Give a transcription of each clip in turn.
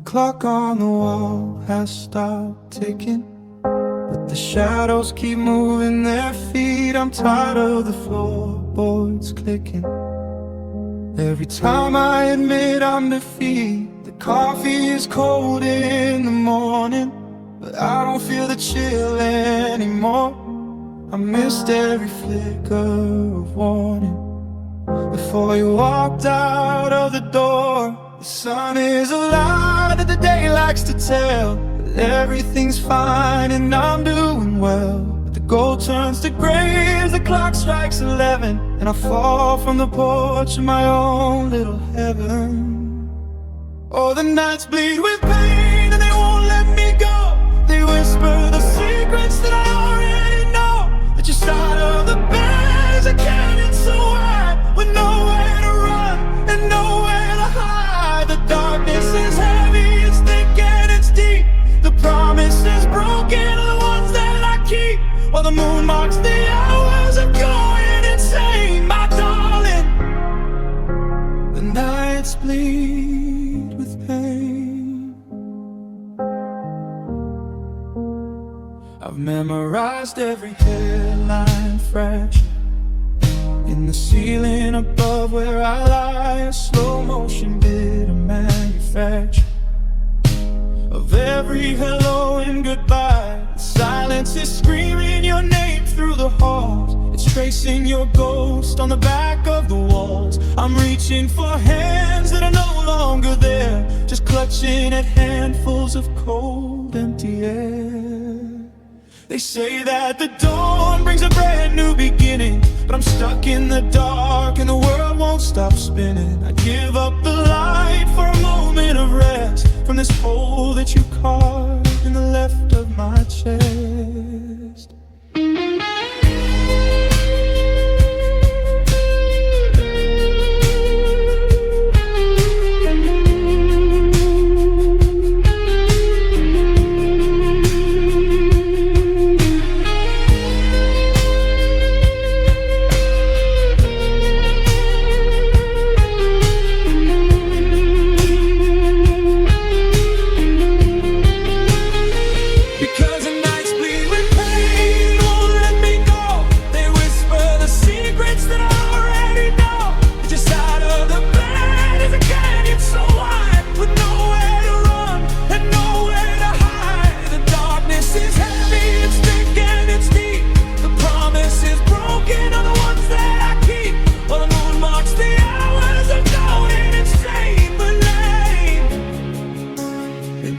clock on the wall has stopped ticking, but the shadows keep moving their feet. I'm tired of the floorboards clicking. Every time I admit I'm defeated, the coffee is cold in the morning, but I don't feel the chill anymore. I missed every flicker of warning before you walked out of the door. The sun is a lie that the day likes to tell, but everything's fine and I'm doing well. But the gold turns to gray as the clock strikes 11, and I fall from the porch of my own little heaven. Oh, the nights bleed with pain and they won't let me go. They whisper the secrets that I already know, that your side of the bed is a canyon so wide, with nowhere to run and nowhere to hide. The darkness is heavy, it's thick and it's deep. The promise is broken are the ones that I keep, while the moon marks the hours of going insane. My darling, the nights bleed with pain. I've memorized every headline fresh in the ceiling above where I lie, a slow motion bit of manufacture of every hello and goodbye. The silence is screaming your name through the halls. It's tracing your ghost on the back of the walls. I'm reaching for hands that are no longer there, just clutching at handfuls of cold, empty air. They say that the dawn brings a brand new beginning, but I'm stuck in the dark and the world won't stop spinning. I give up the light for a moment of rest from this hole that you carved in the left of my chest.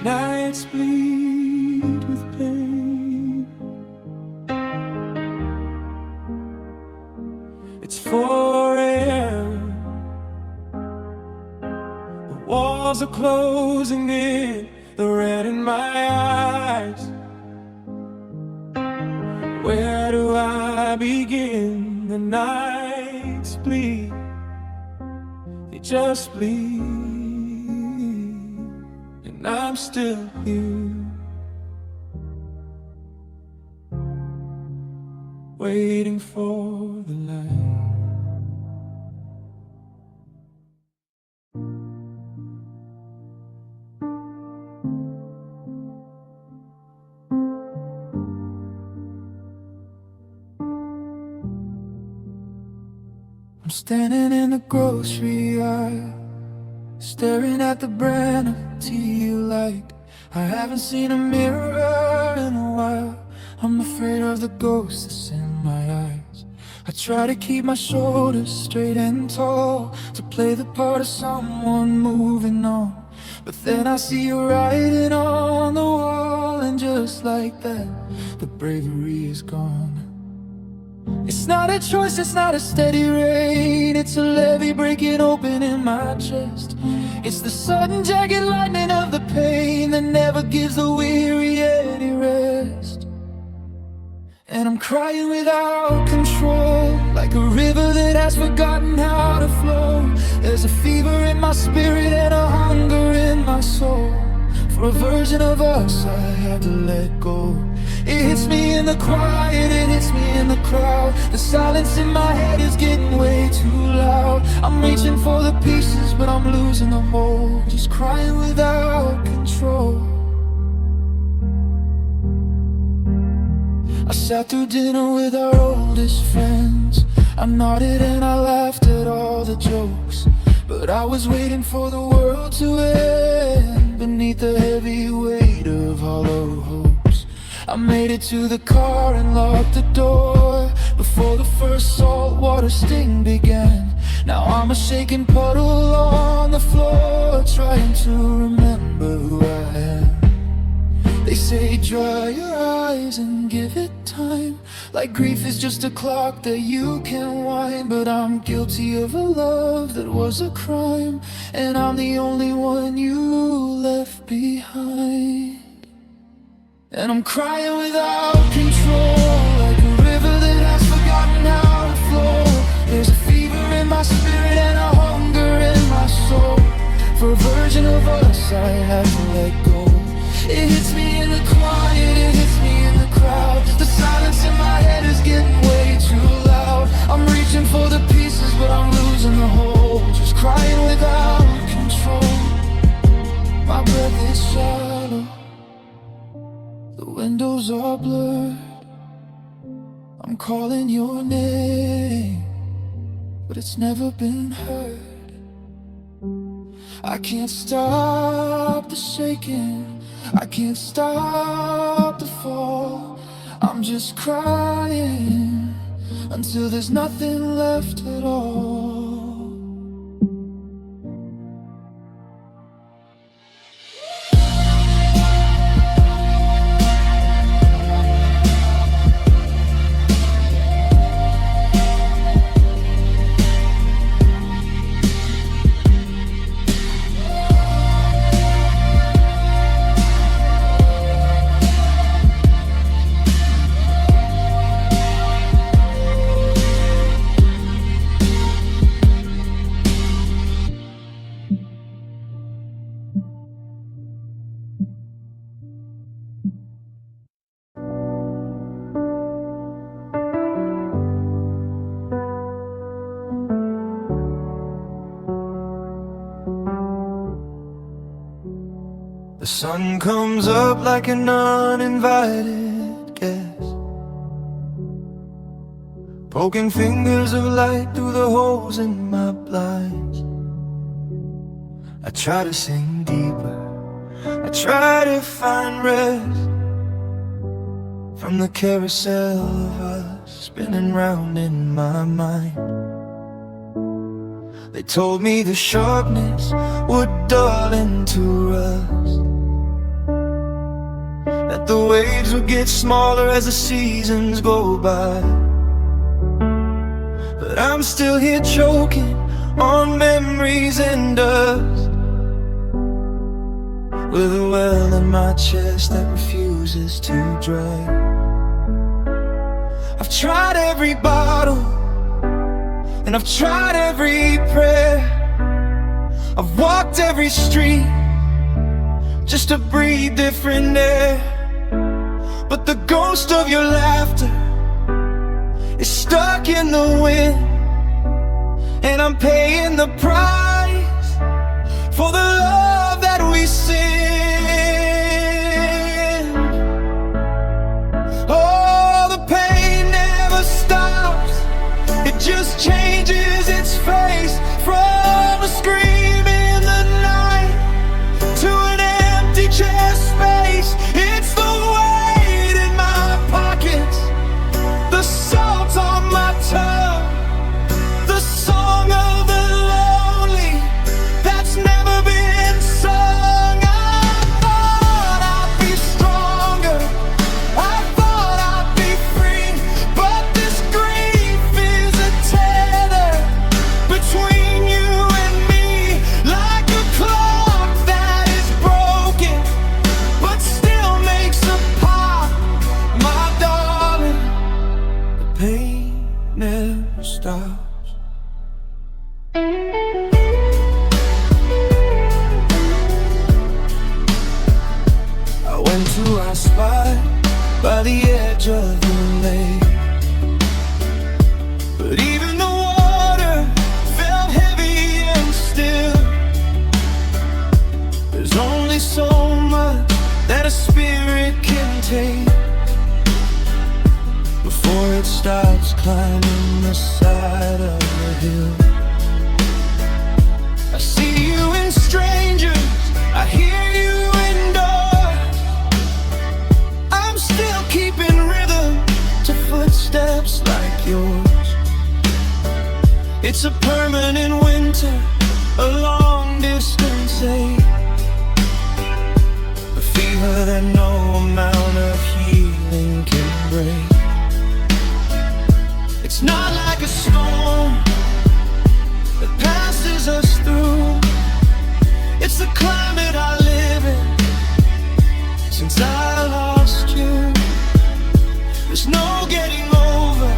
Nights bleed with pain. It's 4 a.m. The walls are closing in, the red in my eyes. Where do I begin? The nights bleed, they just bleed, and I'm still here, waiting for the light. I'm standing in the grocery aisle, staring at the brand of tea you like. I haven't seen a mirror in a while. I'm afraid of the ghost that's in my eyes. I try to keep my shoulders straight and tall, to play the part of someone moving on. But then I see you writing on the wall, and just like that, the bravery is gone. It's not a choice, it's not a steady rain, it's a levee breaking open in my chest. It's the sudden jagged lightning of the pain that never gives the weary any rest. And I'm crying without control, like a river that has forgotten how to flow. There's a fever in my spirit and a hunger in my soul For a version of us I had to let go. It hits me in the quiet, it hits me in the crowd. The silence in my head is getting way too loud. I'm reaching for the pieces, but I'm losing the whole. Just crying without control. I sat through dinner with our oldest friends. I nodded and I laughed at all the jokes, but I was waiting for the world to end beneath the heavy weight of hollow hopes. I made it to the car and locked the door before the first saltwater sting began. Now I'm a shaking puddle on the floor, trying to remember who I am. They say dry your eyes and give it time, like grief is just a clock that you can wind. But I'm guilty of a love that was a crime, and I'm the only one you left behind. And I'm crying without control, like a river that has forgotten how to flow. There's a fever in my spirit and a hunger in my soul. For a version of us I had to let go. It hits me in the quiet, it hits me in the crowd. The silence in my head is getting way too loud. I'm reaching for the pieces, but I'm losing the whole. Just crying without control. My breath is shallow, the windows are blurred. I'm calling your name, but it's never been heard. I can't stop the shaking, I can't stop the fall. I'm just crying until there's nothing left at all. The sun comes up like an uninvited guest, poking fingers of light through the holes in my blinds. I try to sing deeper, I try to find rest from the carousel of us spinning round in my mind. They told me the sharpness would dull into rust, that the waves would get smaller as the seasons go by. But I'm still here choking on memories and dust, with a well in my chest that refuses to dry. I've tried every bottle and I've tried every prayer. I've walked every street just to breathe different air. But the ghost of your laughter is stuck in the wind, and I'm paying the price for the love that we sin. Oh, the pain never stops, it just changes its face, from a scream in the night to an empty chest space. It's the weight in my pockets, the salt on my tongue, the song of the lonely that's never been sung. I spied by the edge of the lake. But even the water felt heavy and still. There's only so much that a spirit can take before it stops climbing the side of the hill. I see you in strangers, I hear you indoors. I'm still keeping rhythm to footsteps like yours. It's a permanent winter, a long distance ache, a fever that no amount of healing can break. It's not like a storm that passes us through. It's the climate I live in since I lost you. There's no getting over,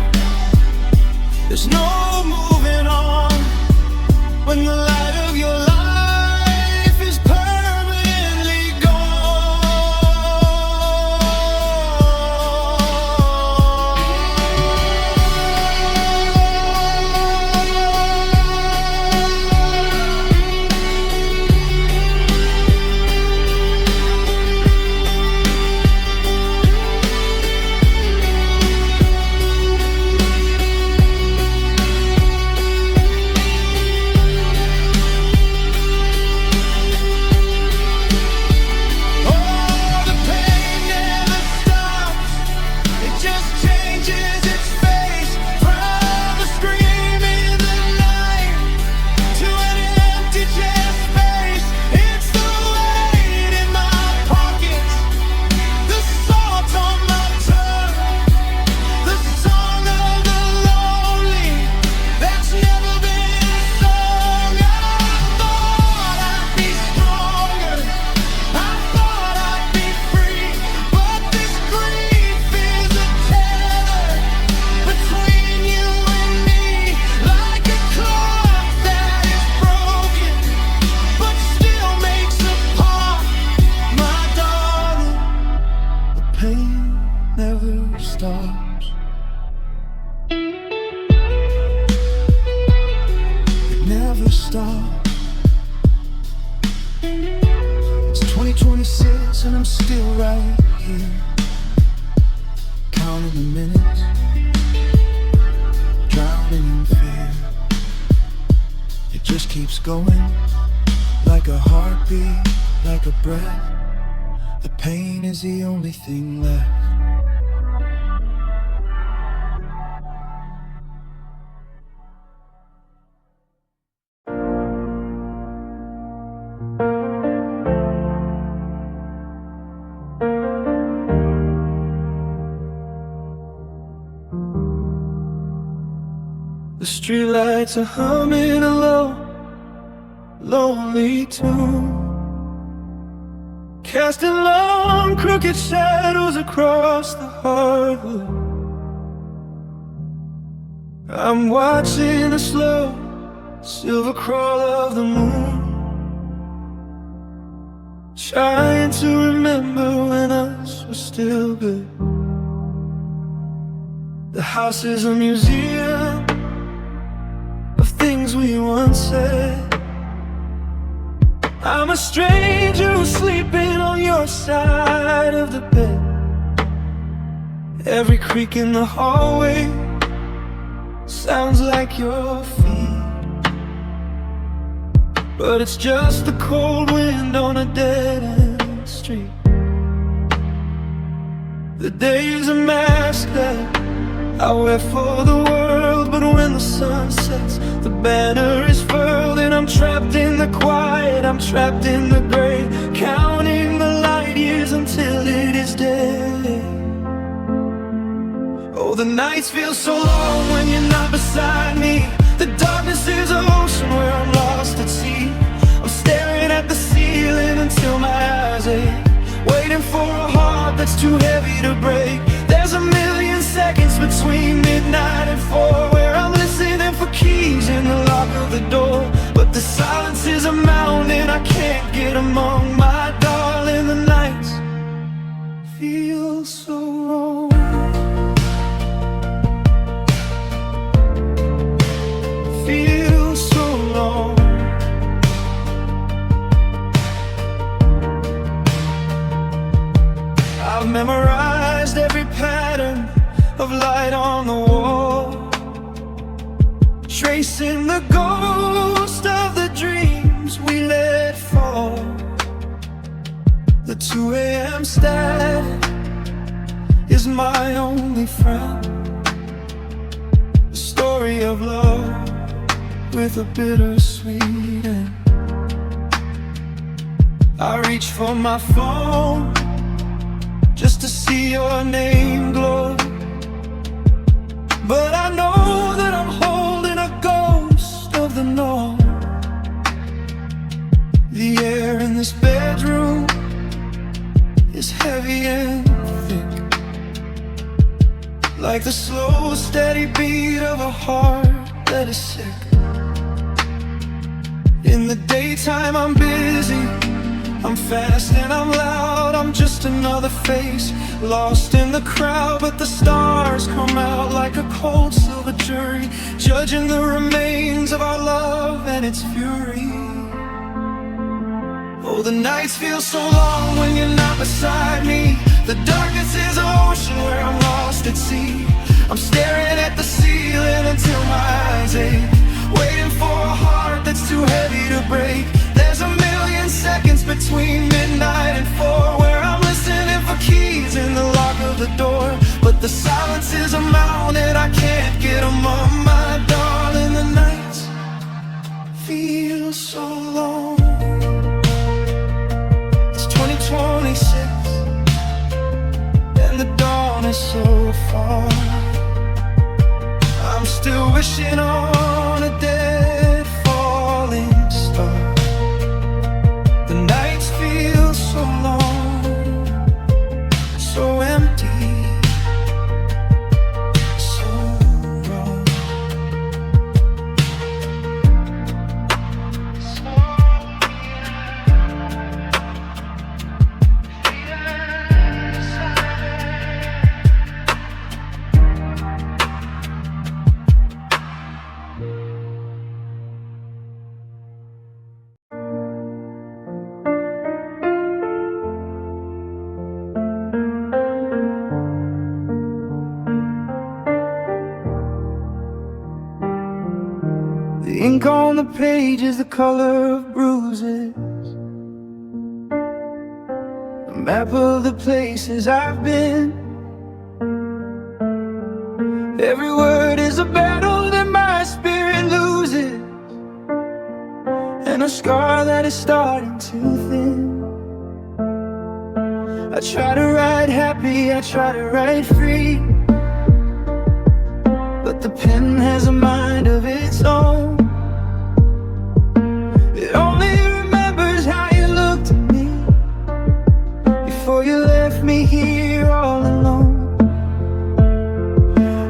there's no moving on when the light of your life is permanently stops. It never stops. It's 2026 and I'm still right here, counting the minutes, drowning in fear. It just keeps going, like a heartbeat, like a breath. The pain is the only thing left. The streetlights are humming a low, lonely tune, casting long, crooked shadows across the hardwood. I'm watching the slow, silver crawl of the moon, trying to remember when us were still good. The house is a museum of things we once said. I'm a stranger who's sleeping on your side of the bed. Every creak in the hallway sounds like your feet, but it's just the cold wind on a dead-end street. The day is a mask that I wear for the world, but when the sun sets, the banner is furled, and I'm trapped in the quiet, I'm trapped in the gray, counting the light years until it is day. Oh, the nights feel so long when you're not beside me. The darkness is an ocean where I'm lost at sea. I'm staring at the ceiling until my eyes ache, waiting for a heart that's too heavy to break. There's a million seconds between midnight and 4 where I'm listening for keys in the lock of the door, but the silence is a mountain I can't get among. My darling, the nights feels so wrong. Feels so long. I've memorized every pattern of light on the wall, tracing the ghost of the dreams we let fall. The 2 a.m. static is my only friend, a story of love with a bittersweet end. I reach for my phone just to see your name glow, but I know that I'm holding a ghost of the norm. The air in this bedroom is heavy and thick, like the slow, steady beat of a heart that is sick. In the daytime I'm busy, I'm fast and I'm loud, I'm just another face lost in the crowd. But the stars come out like a cold silver jury, judging the remains of our love and its fury. Oh, the nights feel so long when you're not beside me. The darkness is an ocean where I'm lost at sea. I'm staring at the ceiling until my eyes ache, waiting for a heart that's too heavy to break. There's a million seconds between midnight and 4, where I'm listening for keys in the lock of the door. But the silence is a mountain, I can't get them on, my darling. The nights feel so long. It's 2026 and the dawn is so far. I'm still wishing on a dead falling star. The nights feel so long, so empty, so wrong. The ink on the page is the color of bruises, a map of the places I've been. Every word is a battle that my spirit loses, and a scar that is starting to thin. I try to write happy, I try to write free, but the pen has a mind of its own. It only remembers how you looked at me before you left me here all alone.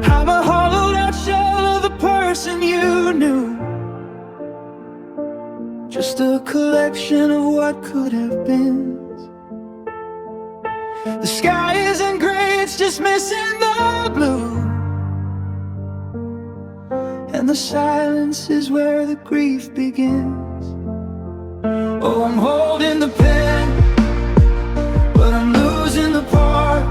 I'm a hollowed out shell of the person you knew, just a collection of what could have been. The sky isn't gray, it's just missing the blue, and the silence is where the grief begins. Oh, I'm holding the pen, but I'm losing the part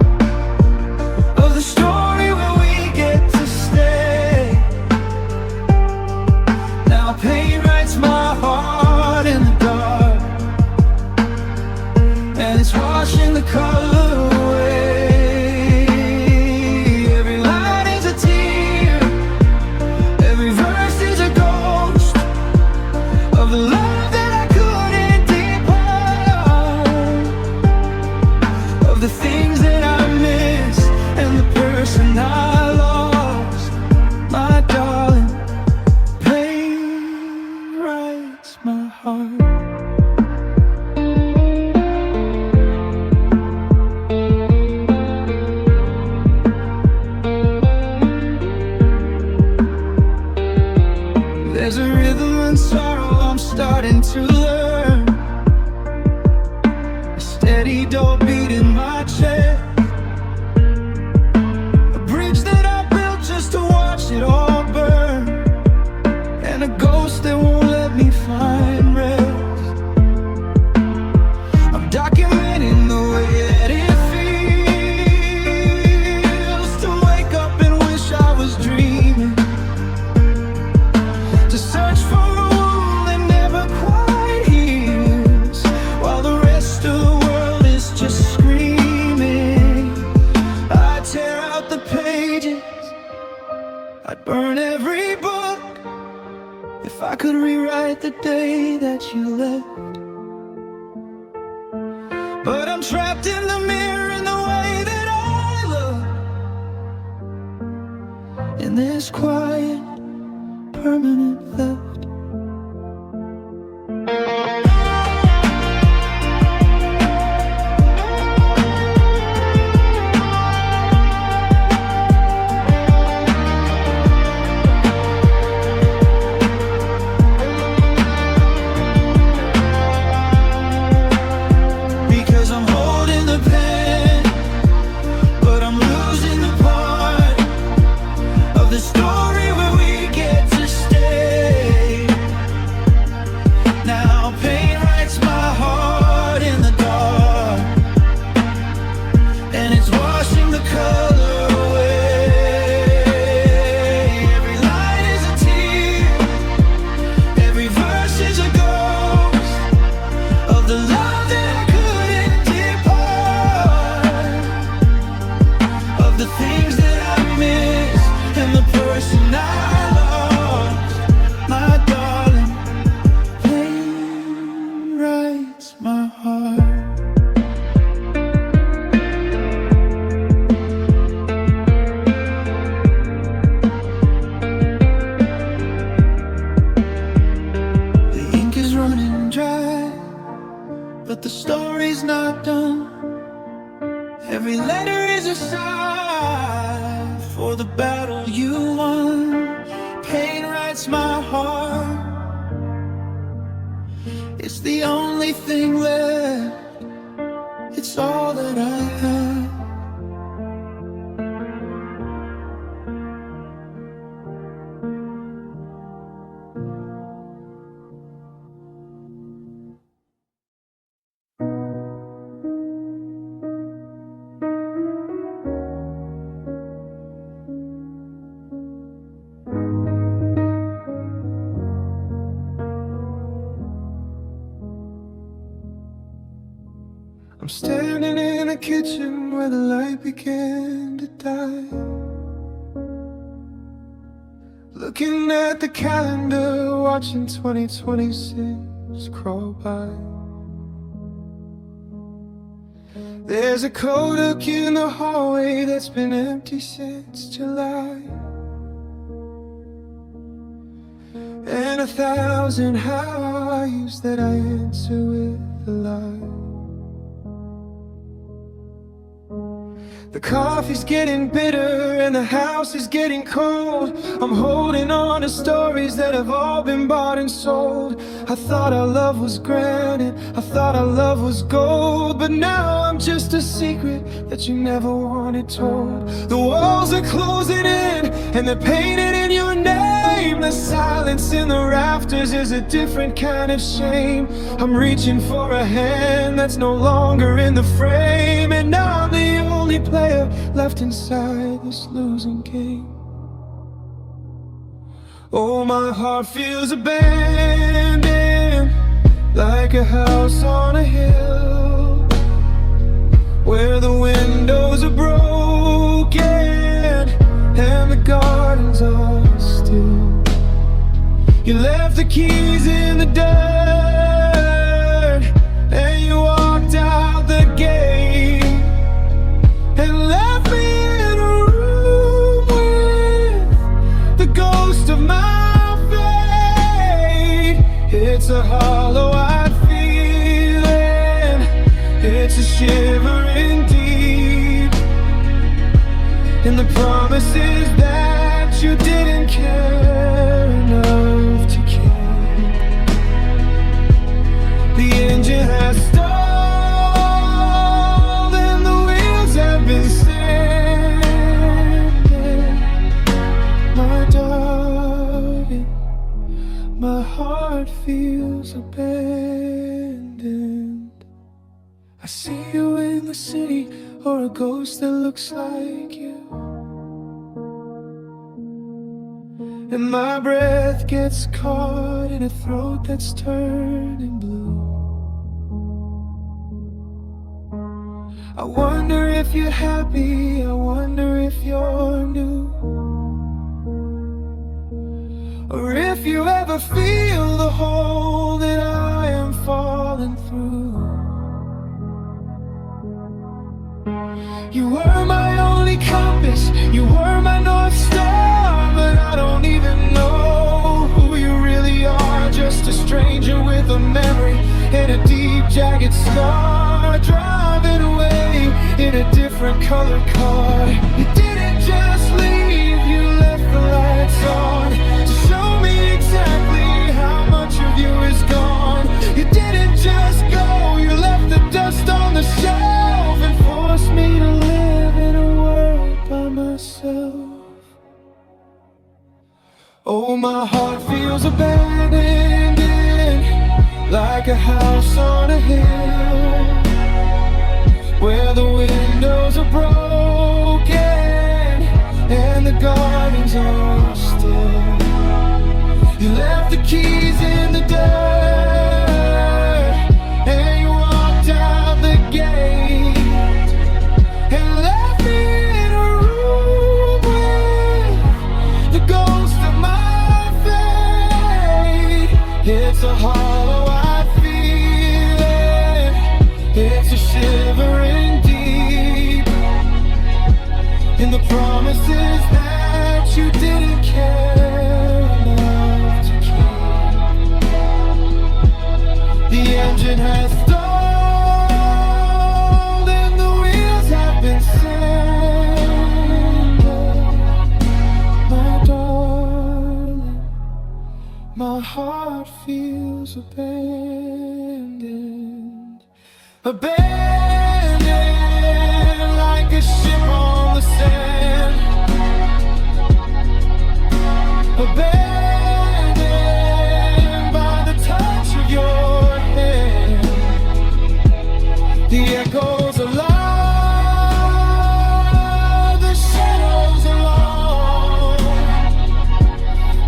of the story where we get to stay. Now pain writes my heart in the dark, and it's washing the color away. Every line is a tear, every verse is a ghost of the love that I couldn't depart, of the things that I missed and the person I lost. My darling, pain writes my heart. There's a rhythm and sorrow I'm starting to learn, a steady dull beat in my chest. burn every book. If I could rewrite the day that you left. But I'm trapped in the mirror in the way that I look, in this quiet, permanent theft. But the story's not done. Every letter is a sigh for the battle you won. Pain writes my heart. It's the only thing left. It's all that I have. I'm standing in the kitchen where the light began to die, looking at the calendar, watching 2026 crawl by. There's a Kodak in the hallway that's been empty since July, and 1,000 how-I-use that I answer with a lie. The coffee's getting bitter and the house is getting cold. I'm holding on to stories that have all been bought and sold. I thought our love was granted, I thought our love was gold, but now I'm just a secret that you never wanted told. The walls are closing in and they're painted in your name. The silence in the rafters is a different kind of shame. I'm reaching for a hand that's no longer in the frame, and now I'm the only player left inside this losing game. Oh, my heart feels abandoned, like a house on a hill, where the windows are broken and the gardens are still. You left the keys in the dirt and you walked out the gate and left me in a room with the ghost of my fate. It's a hollow-eyed feeling, it's a shivering deep, and the promises that you didn't care enough to keep. The engine has stalled and the wheels have been sanded. My darling, my heart feels abandoned. I see you in the city, or a ghost that looks like you, and my breath gets caught in a throat that's turning blue. I wonder if you're happy, I wonder if you're new. you ever feel the hole that I am falling through. You were my only compass, you were my North Star, but I don't even know who you really are. Just a stranger with a memory and a deep jagged scar, driving away in a different colored car. You didn't just leave, you left the lights on to show me exactly how much of you is gone. You didn't just go, you left the dust on the shelf and forced me to live in a world by myself. Oh, my heart feels abandoned, like a house on a hill, where the windows are broken and the gardens are still. You left the keys in the dirt and you walked out the gate and left me in a room with the ghost of my fate. It's a hollow I feel it, it's a shivering deep in the promises that you didn't care enough to keep. The engine has stalled and the wheels have been sanded. My darling, my heart feels abandoned. Abandoned like a ship on the sand. Abandoned by the touch of your hand. The echoes are loud, the shadows are long,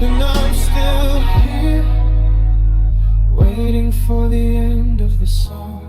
and I'm still here, waiting for the end of the song.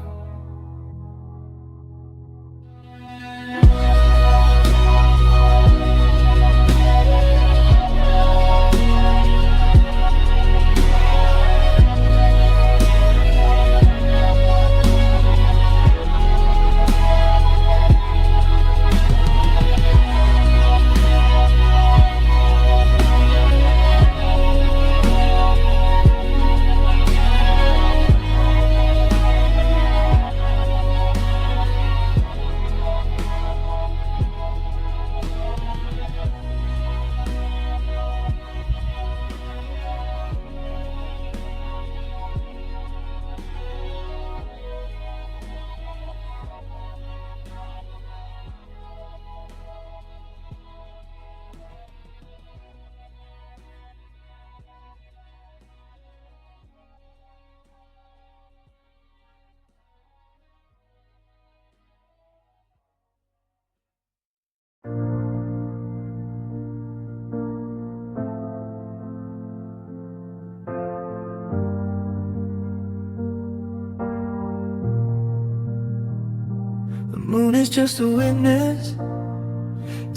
The moon is just a witness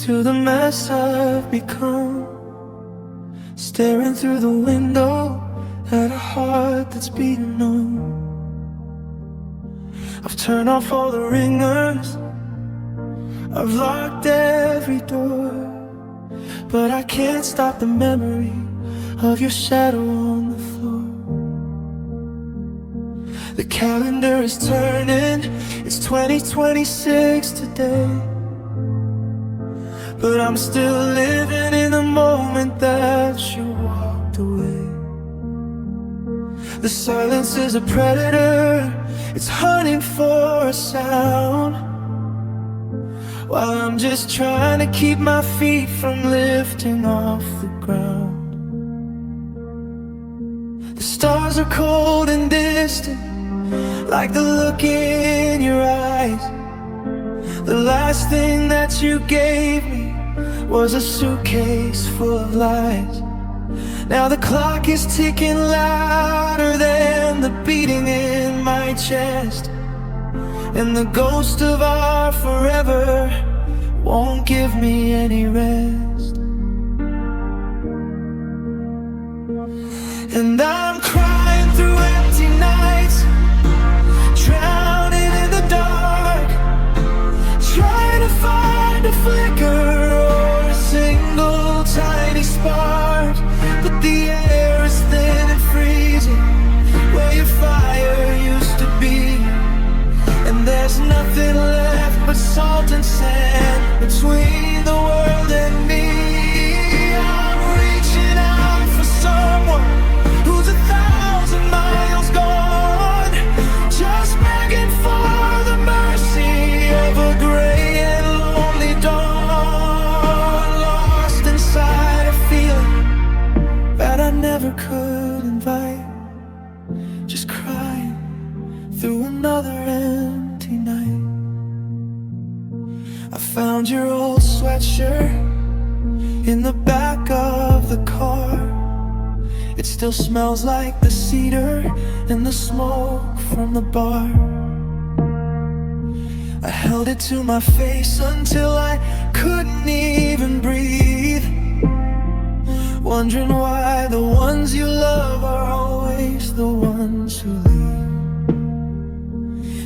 to the mess I've become, staring through the window at a heart that's beating on. I've turned off all the ringers, I've locked every door, but I can't stop the memory of your shadow on the floor. The calendar is turning, it's 2026 today, but I'm still living in the moment that you walked away. The silence is a predator, it's hunting for a sound, while I'm just trying to keep my feet from lifting off the ground. The stars are cold and distant, like the look in your eyes. The last thing that you gave me was a suitcase full of lies. Now the clock is ticking louder than the beating in my chest, and the ghost of our forever won't give me any rest. I found your old sweatshirt in the back of the car. It still smells like the cedar and the smoke from the bar. I held it to my face until I couldn't even breathe, wondering why the ones you love are always the ones who leave.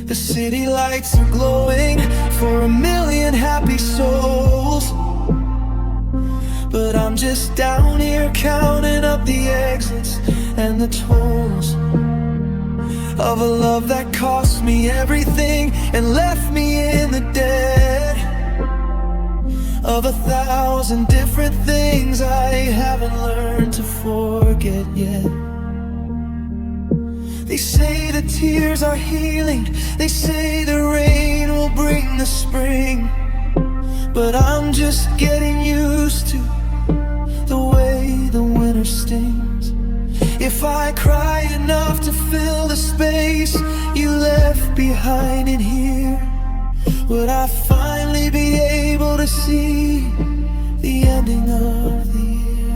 The city lights are glowing for 1,000,000 happy souls, but I'm just down here counting up the exits and the tolls of a love that cost me everything and left me in the dead, of 1,000 different things I haven't learned to forget yet. They say the tears are healing, they say the rain will bring the spring, but I'm just getting used to the way the winter stings. If I cry enough to fill the space you left behind in here, would I finally be able to see the ending of the year?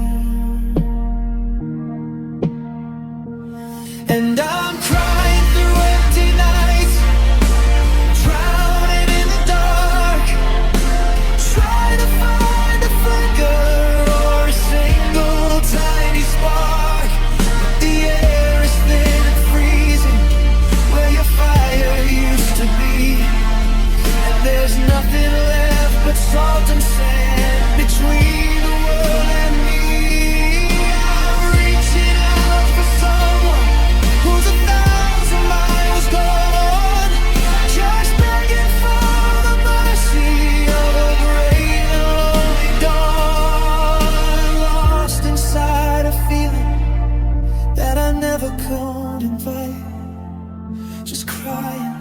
And I'm crying through empty nights, drowning in the dark, trying to find a flicker or a single tiny spark. But the air is thin and freezing where your fire used to be, and there's nothing left but salt and sand between the world and me. I'm reaching out for someone who's 1,000 miles gone, just begging for the mercy of a great and lonely dawn. Lost inside a feeling that I never could invite, just crying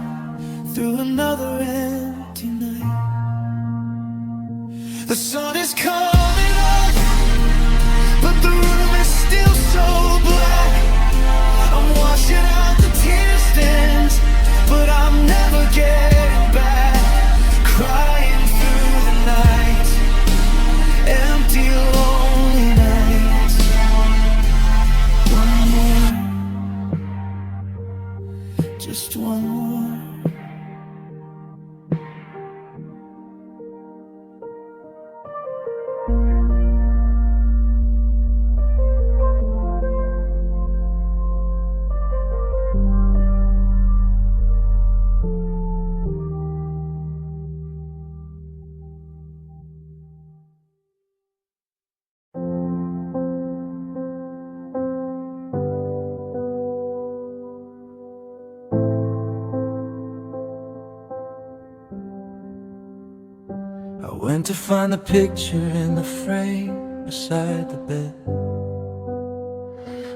through another empty night. The sun is coming up, but the room is still so black. I'm washing out the tear stains, but I'm never getting back. Crying through the night, empty, lonely nights. One more, just one more. I went to find the picture in the frame beside the bed,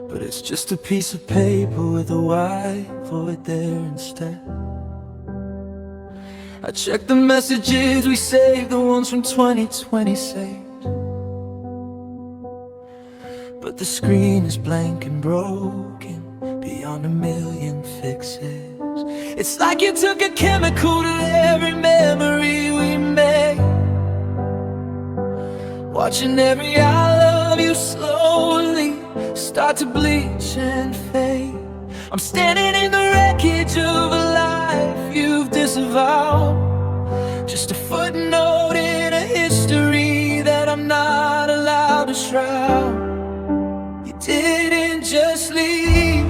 but it's just a piece of paper with a white void there instead. I checked the messages we saved, the ones from 2020 saved, but the screen is blank and broken beyond 1,000,000 fixes. It's like you took a chemical to every memory we made, watching every I love you slowly start to bleach and fade. I'm standing in the wreckage of a life you've disavowed, just a footnote in a history that I'm not allowed to shroud. You didn't just leave,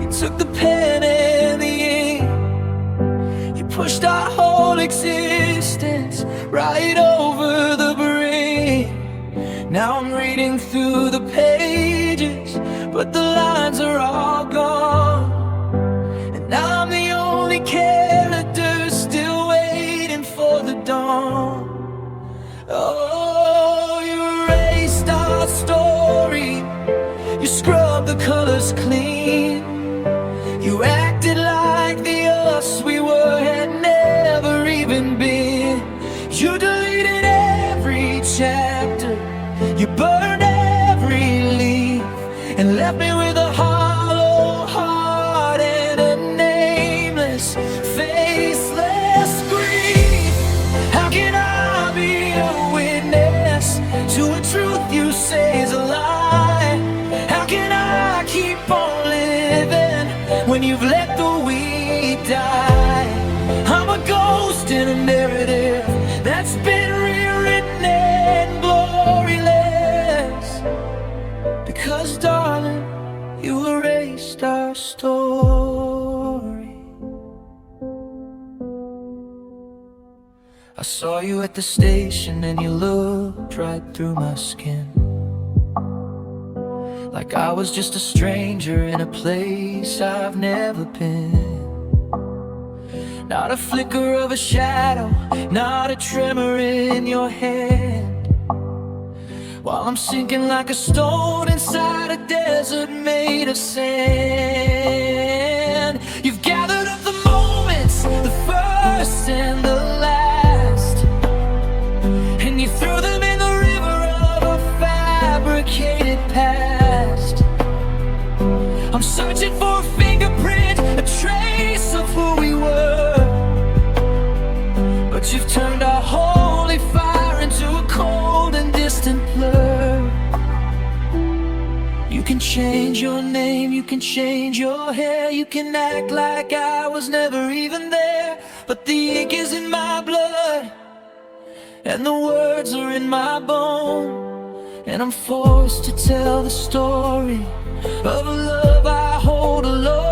you took the pen and the ink, you pushed our whole existence right over the brink. Now I'm reading through the pages, but the lines are all gone, and I'm the only character still waiting for the dawn. Oh, you erased our story, you scrubbed the colors clean, you acted like the us we were had never even been. You deleted every chapter, you burned every leaf, and left me with a hollow heart and a nameless, faceless grief. How can I rewritten and glorious. Because darling, you erased our story. I saw you at the station and you looked right through my skin, like I was just a stranger in a place I've never been. Not a flicker of a shadow, not a tremor in your hand, while I'm sinking like a stone inside a desert made of sand. You've gathered up the moments, the first and the last, and you threw them in the river of a fabricated past. I'm searching for a fingerprint, a trace of who we were, but you've turned our holy fire into a cold and distant blur. You can change your name, you can change your hair, you can act like I was never even there, but the ink is in my blood and the words are in my bone, and I'm forced to tell the story of a love I hold alone.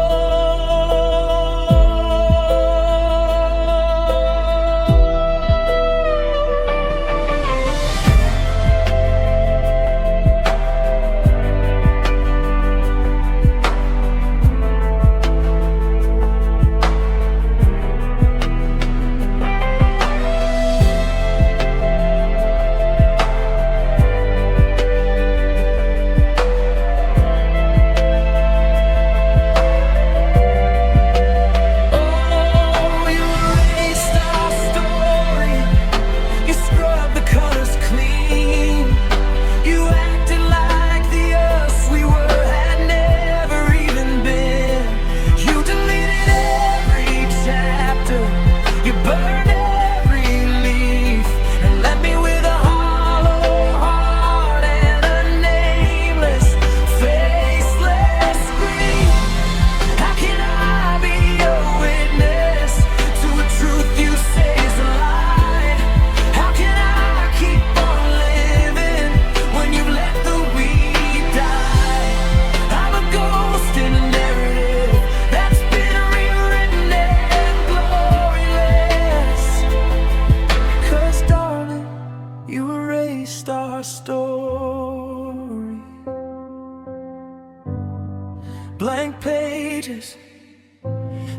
Our story, blank pages,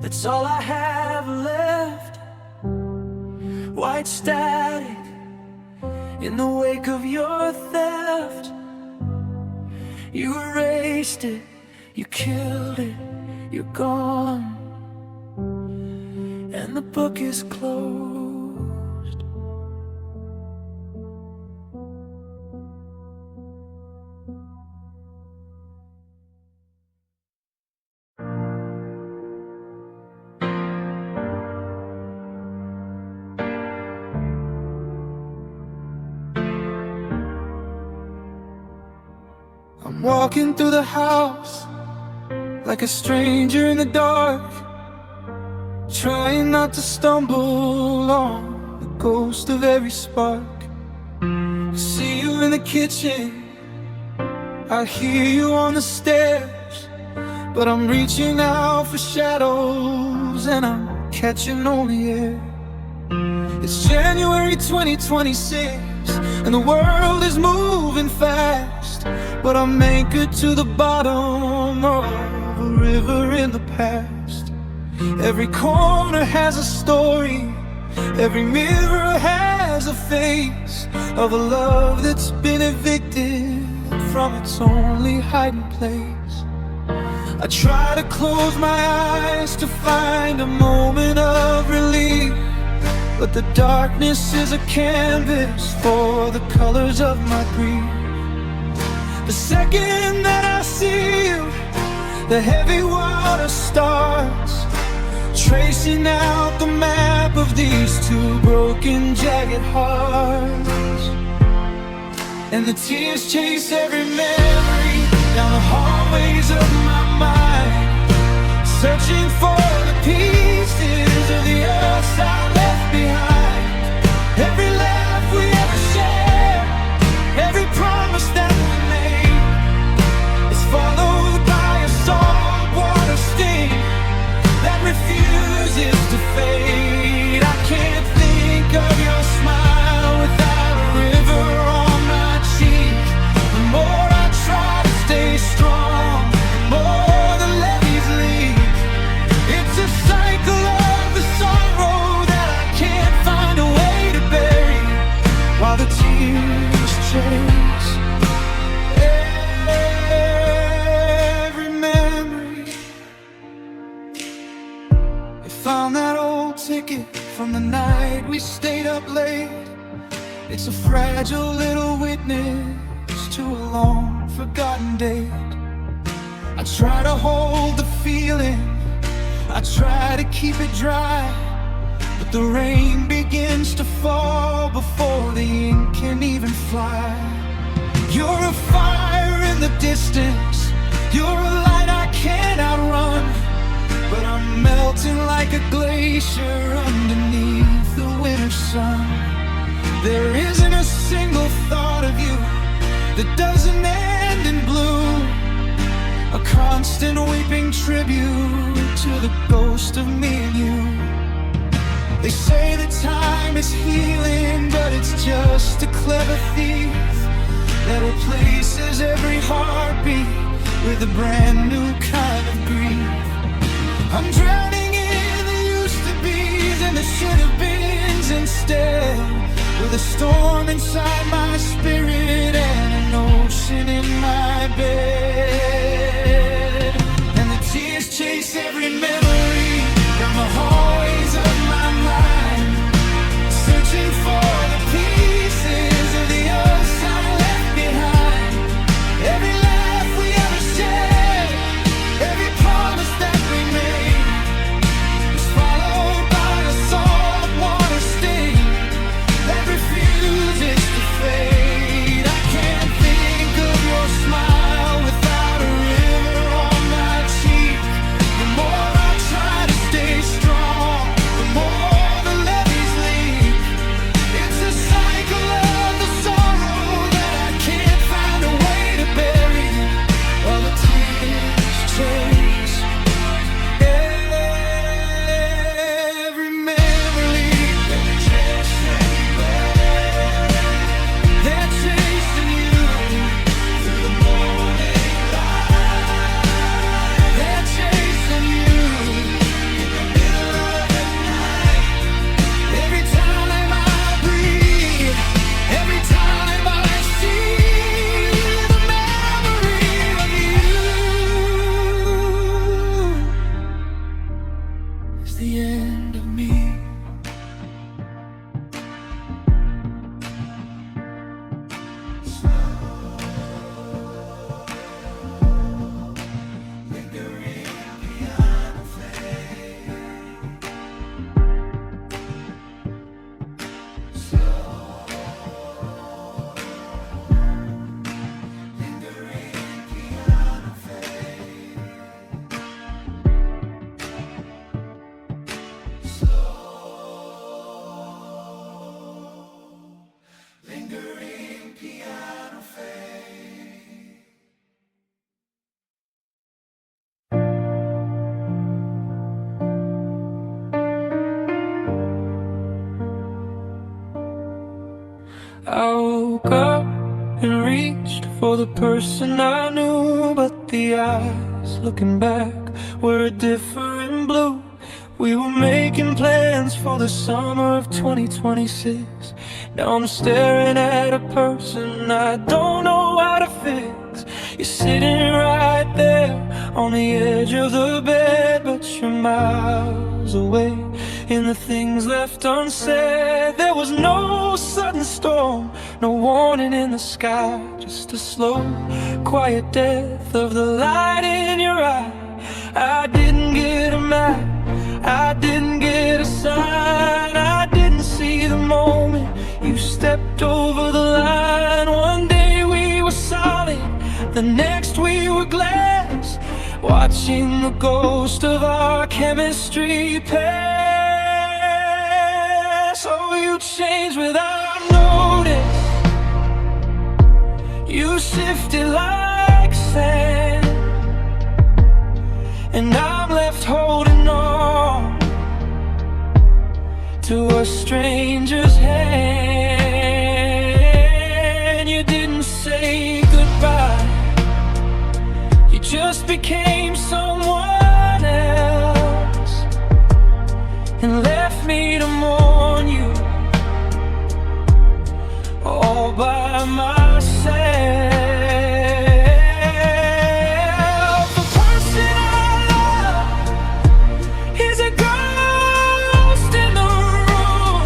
that's all I have left. White static in the wake of your theft. You erased it, you killed it, you're gone, and the book is closed. I'm walking through the house like a stranger in the dark, trying not to stumble on the ghost of every spark. I see you in the kitchen, I hear you on the stairs, but I'm reaching out for shadows and I'm catching only air. It's January 2026 and the world is moving fast, but I'm anchored to the bottom of a river in the past. Every corner has a story, every mirror has a face of a love that's been evicted from its only hiding place. I try to close my eyes to find a moment of relief, but the darkness is a canvas for the colors of my grief. The second that I see you, the heavy water starts tracing out the map of these two broken, jagged hearts. And the tears chase every memory down the hallways of my mind, searching for the pieces of the us I left behind. Every laugh we It's a fragile little witness to a long forgotten date. I try to hold the feeling, I try to keep it dry, but the rain begins to fall before the ink can even fly. You're a fire in the distance, you're a light I can't outrun, but I'm melting like a glacier underneath the winter sun. There isn't a single thought of you that doesn't end in blue, a constant weeping tribute to the ghost of me and you. They say that time is healing, but it's just a clever thief that replaces every heartbeat with a brand new kind of grief. I'm drowning in the used-to-bes and the should-have-beens instead, with a storm inside my spirit and an ocean in my bed. And the tears chase every memory down the hallways of my mind, searching for the pieces of the us I left behind. Every laugh we ever shared, every promise that we made, was followed by a salt water sting that refuses to fade. I can't think of your smile without a river on my cheek. The more I try to stay strong, the more the levees leak. It's a cycle of the sorrow that I can't find a way to bury, while the tears chase every memory. They're chasing you through the morning light. They're chasing you in the middle of the night. Every time I breathe, every time I see the memory of you, is the end of me. Lingering piano fade. I woke up and reached for the person I knew, but the eyes looking back were a different blue. We were making plans for the summer of 2026. Now I'm staring at a person I don't know how to fix. You're sitting right there on the edge of the bed, but you're miles away in the things left unsaid. There was no sudden storm, no warning in the sky, just a slow, quiet death of the light in your eye. I didn't get a map, I didn't get a sign, I didn't see the moment you stepped over the line. One day we were solid, the next we were glass, watching the ghost of our chemistry pass. Oh, you changed without notice, you shifted like sand, and I'm left holding on to a stranger's hand. You didn't say goodbye, you just became someone else and left me to mourn you all by myself. The person I love is a ghost in the room,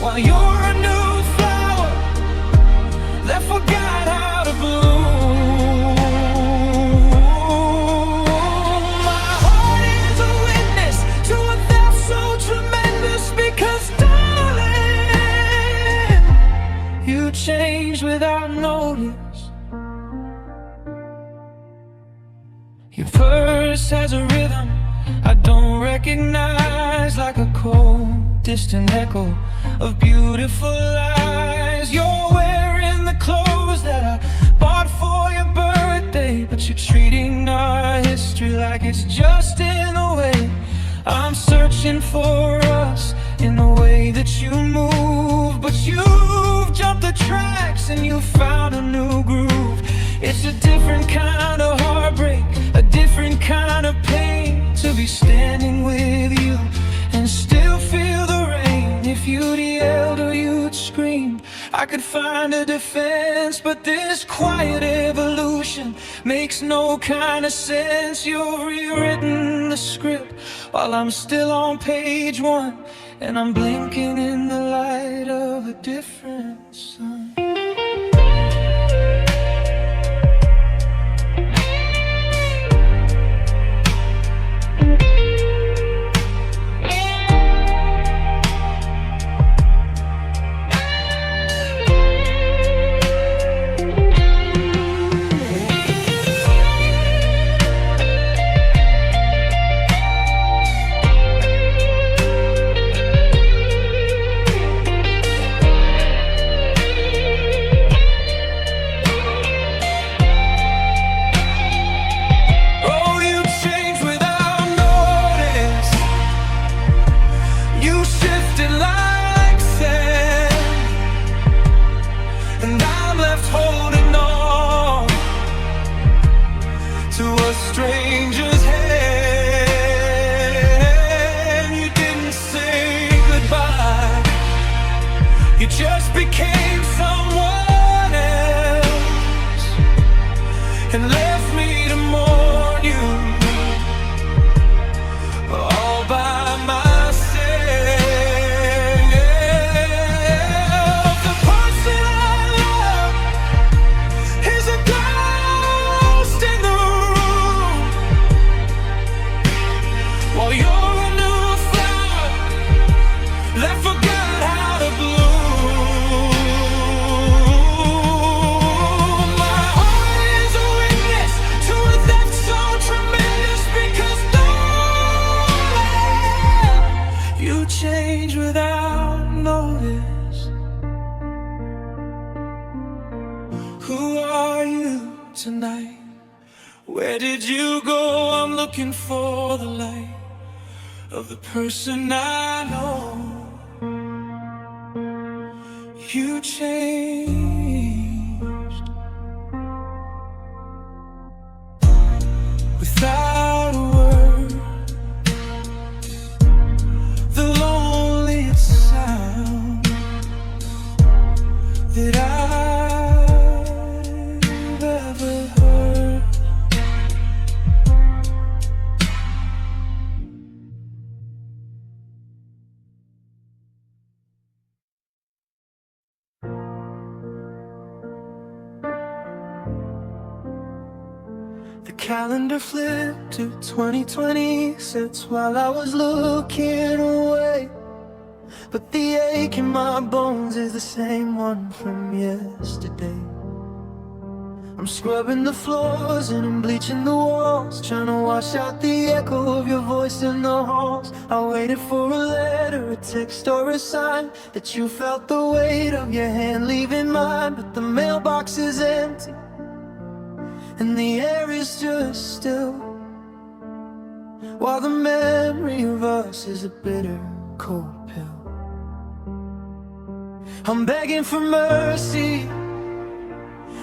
while you're a new flower that forgot how to bloom. My heart is a witness to a theft so tremendous, because darling, you changed without notice. Your verse has a rhythm I don't recognize, like a cold, distant echo of beautiful lies. You're wearing the clothes that I bought for your birthday, but you're treating our history like it's just in the way. I'm searching for us in the way that you move, but you've jumped the tracks and you found a new groove. It's a different kind of heartbreak, a different kind of pain, to be standing with you and still feel the rain. If you'd yelled or you'd screamed, I could find a defense, but this quiet evolution makes no kind of sense. You've rewritten the script while I'm still on page one, and I'm blinking in the light of a different sun. Stranger's hand, you didn't say goodbye, you just became someone else and left me to mourn you all by myself. The person I love is a ghost in the room, while you're a new flower that forgot how to bloom. My heart is a witness to a theft so tremendous, because darling, you change without notice. Who are you tonight? Where did you go? I'm looking for the light of the person I know. You changed without a word. The loneliest sound that I've ever heard. The calendar flipped to 2026 while I was looking away, but the ache in my bones is the same one from yesterday. I'm scrubbing the floors and I'm bleaching the walls, trying to wash out the echo of your voice in the halls. I waited for a letter, a text or a sign that you felt the weight of your hand leaving mine, but the mailbox is empty and the air is just still, while the memory of us is a bitter cold pill. I'm begging for mercy,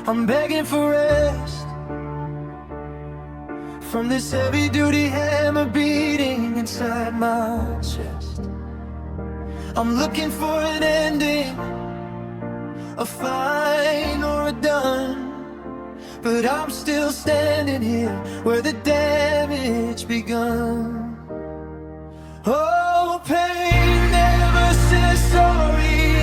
I'm begging for rest from this heavy-duty hammer beating inside my chest. I'm looking for an ending, a fine or a done, but I'm still standing here where the damage begun. Oh, pain never says sorry,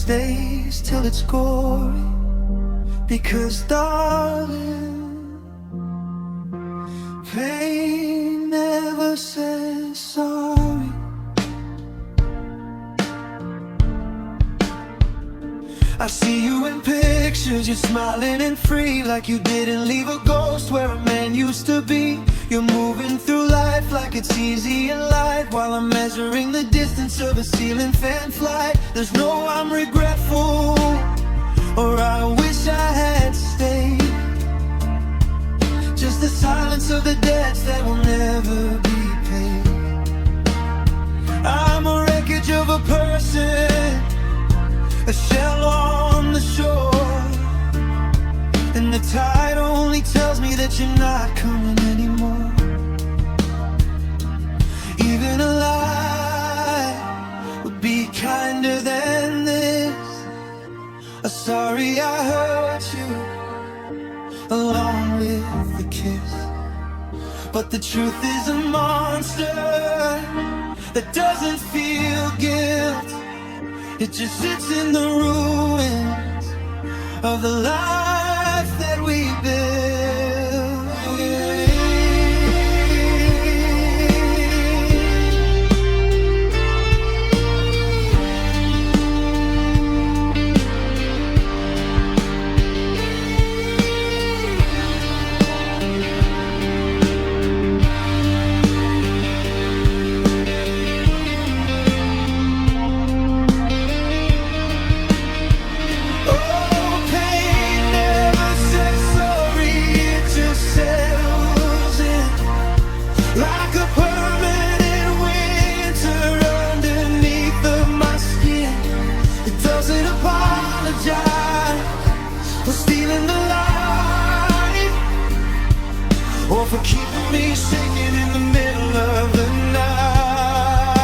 stays till it's gory. Because darling, pain never says sorry. I see you in pictures, you're smiling and free, like you didn't leave a ghost where a man used to be. You're moving through life like it's easy and light, while I'm measuring the distance of a ceiling fan flight. There's no I'm regretful, or I wish I had stayed. Just the silence of the debts that will never be paid. I'm a wreckage of a person, a shell on the shore, and the tide only tells me that you're not coming anymore. Even a lie would be kinder than this. Sorry I hurt you, along with the kiss. But the truth is a monster that doesn't feel guilt. It just sits in the ruins of the life that we built. Or for keeping me shaking in the middle of the night.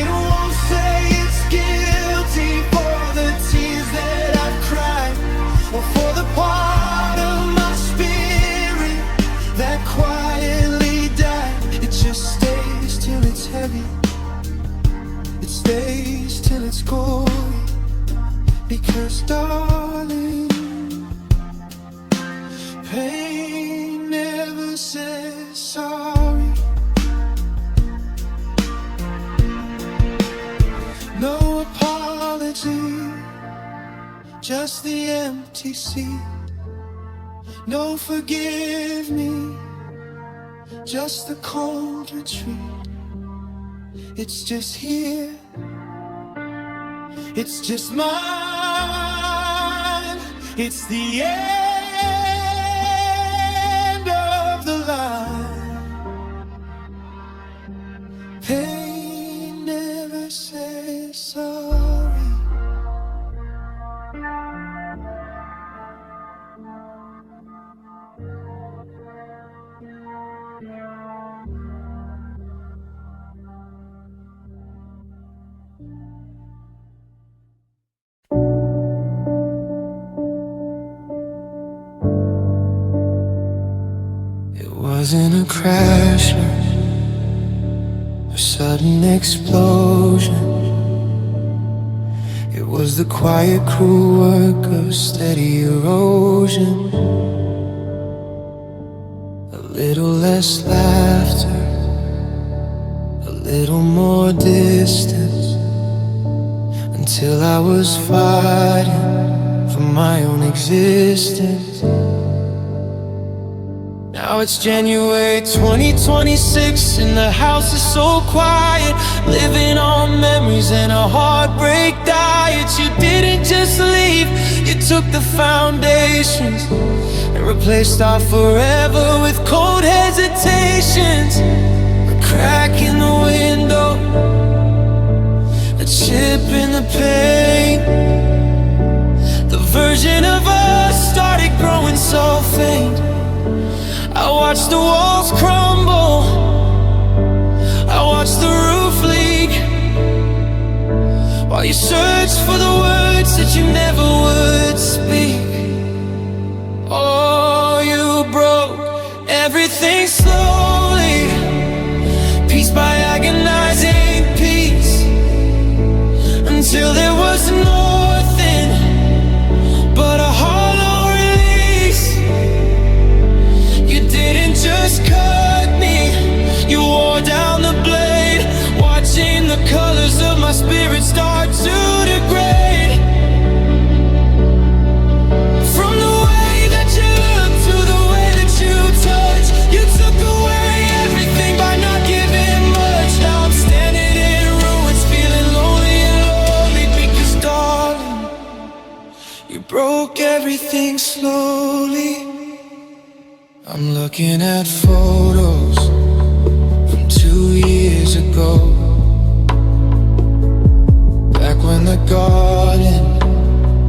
It won't say it's guilty for the tears that I've cried, or for the part of my spirit that quietly died. It just stays till it's heavy, it stays till it's gory. Because darling, pain never says sorry. No apology, just the empty sea. No forgive me, just the cold retreat. It's just here, it's just mine. It's the end of the line. Pain never says sorry. It wasn't a crash, a sudden explosion. It was the quiet, cruel work of steady erosion. A little less laughter, a little more distance, until I was fighting for my own existence. Now it's January 2026 and the house is so quiet, living on memories and a heartbreak diet. You didn't just leave, you took the foundations and replaced our forever with cold hesitations. A crack in the window, a chip in the paint. The version of us started growing so faint. I watched the walls crumble, I watched the roof leak, while you searched for the words that you never would speak. Oh, you broke everything slowly, piece by agonizing piece, until I'm looking at photos from 2 years ago, back when the garden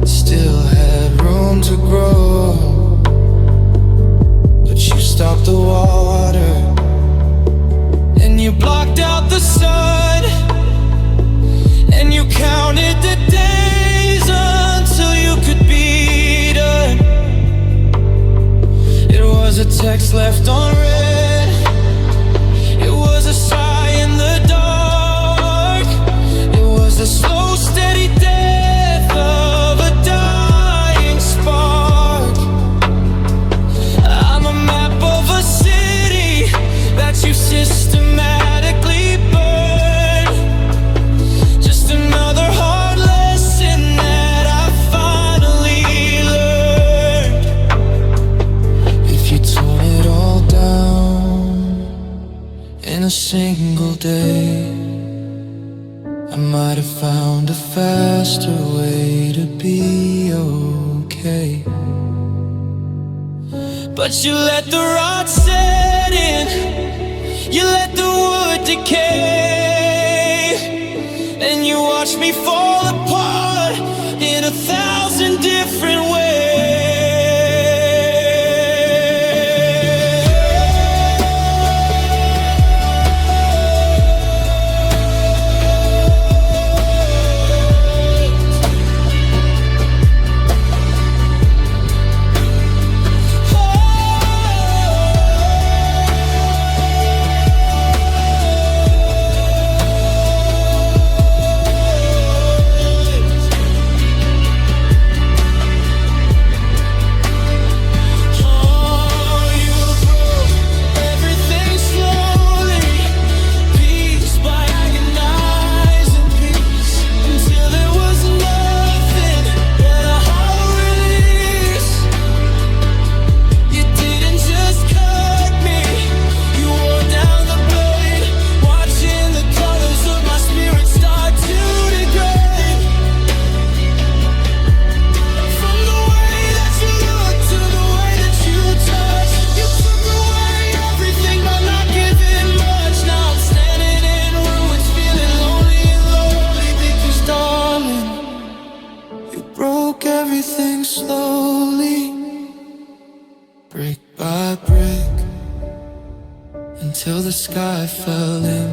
still had room to grow. But you stopped the water and you blocked out the sun, and you counted the days until you could be done. It was a text left unread, it was a sigh in the dark, it was the slow steady death of a dying spark. I'm a map of a city that you systematically burned, just another hard lesson that I finally learned. If you tore it all down in a single day, I might have found a faster way to be okay. But you let the rot set in, you let the wood decay, and you watch me fall apart in 1,000 different ways. Everything slowly, brick by brick, until the sky fell in,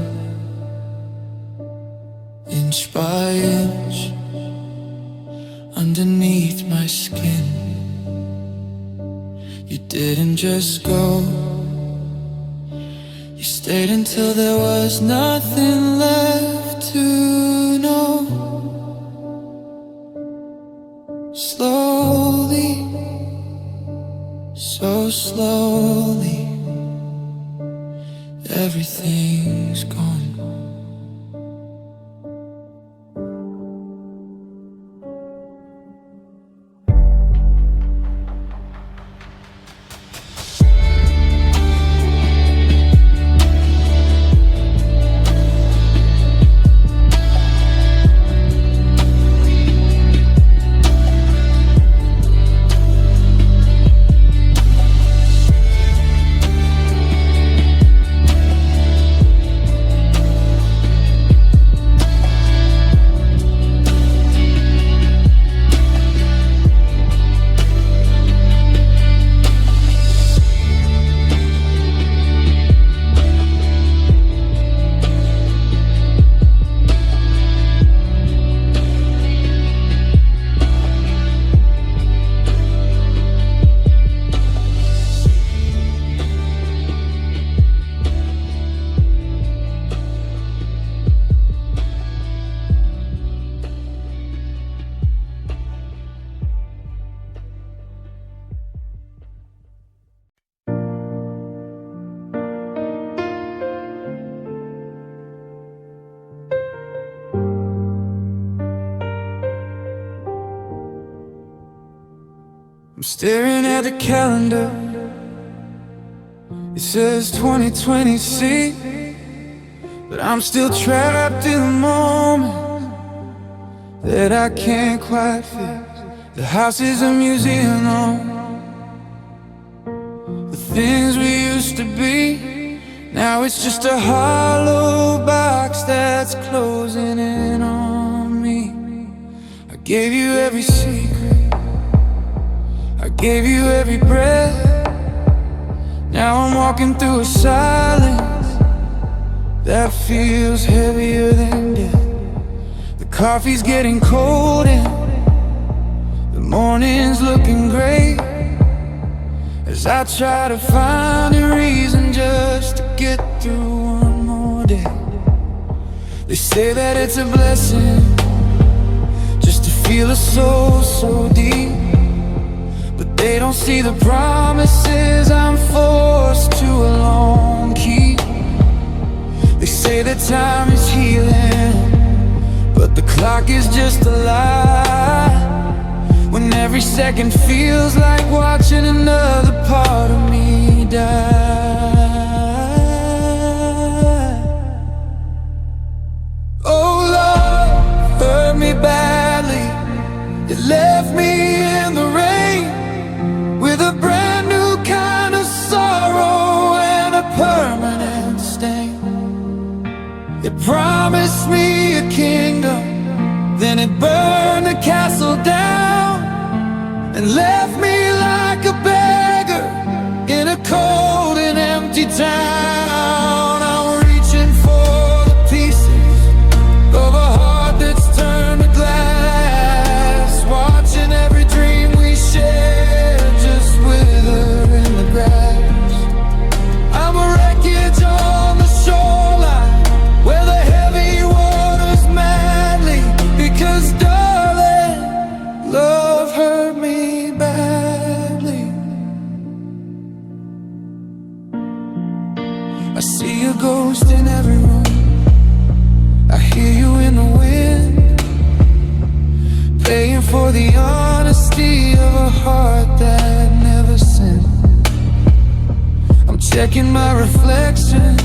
inch by inch, underneath my skin. You didn't just go, you stayed until there was nothing left to know. Slowly, so slowly, everything's gone. I'm staring at the calendar, it says 2020, but I'm still trapped in the moment that I can't quite fit. The house is a museum, the things we used to be. Now it's just a hollow box that's closing in on me. I gave you every secret, I gave you every breath. Now I'm walking through a silence that feels heavier than death. The coffee's getting cold and the morning's looking great, as I try to find a reason just to get through one more day. They say that it's a blessing just to feel a soul so deep, but they don't see the promises I'm forced to alone keep. They say that time is healing, but the clock is just a lie, when every second feels like watching another part of me die. Oh, love hurt me badly. It left me in the rain with a brand new kind of sorrow and a permanent stain. It promised me a kingdom, then it burned the castle down and left me like a beggar in a cold and empty town. I'm reaching for the pieces of a heart that's turned to glass, watching every dream we shared just wither in the grass. I'm a wreckage on the shoreline where the heavy waters madly, because darling, love hurt me badly. I see a ghost in every room, I hear you in the wind, paying for the honesty of a heart that never sinned. I'm checking my reflection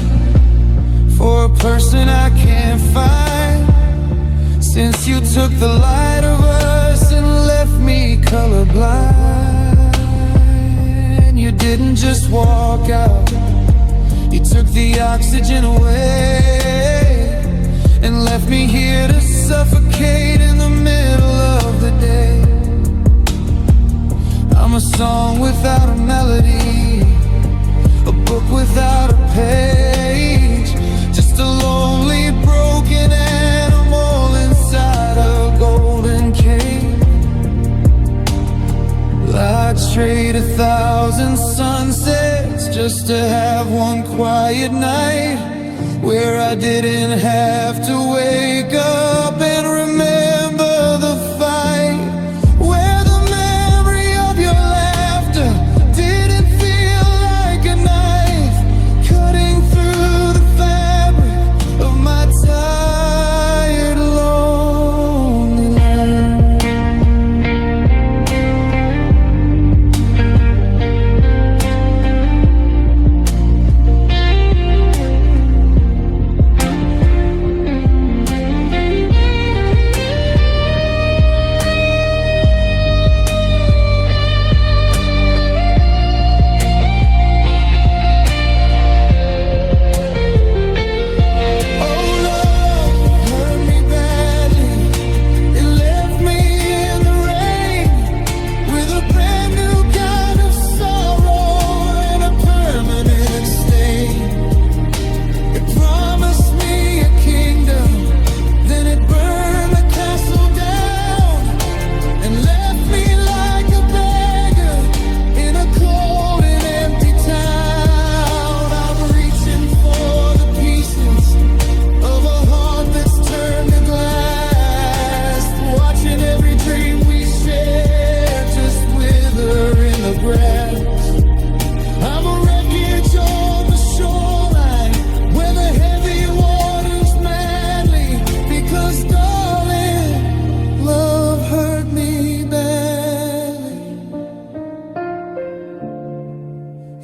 for a person I can't find, since you took the light of us and left me colorblind. You didn't just walk out, you took the oxygen away and left me here to suffocate in the middle of the day. I'm a song without a melody, a book without a page, just a lonely broken animal inside a golden cage. I'd trade 1,000 sunsets just to have one quiet night where I didn't have to wake up and remember the fight, where the memory of your laughter didn't feel like a knife cutting through the fabric of my tired, lonely life.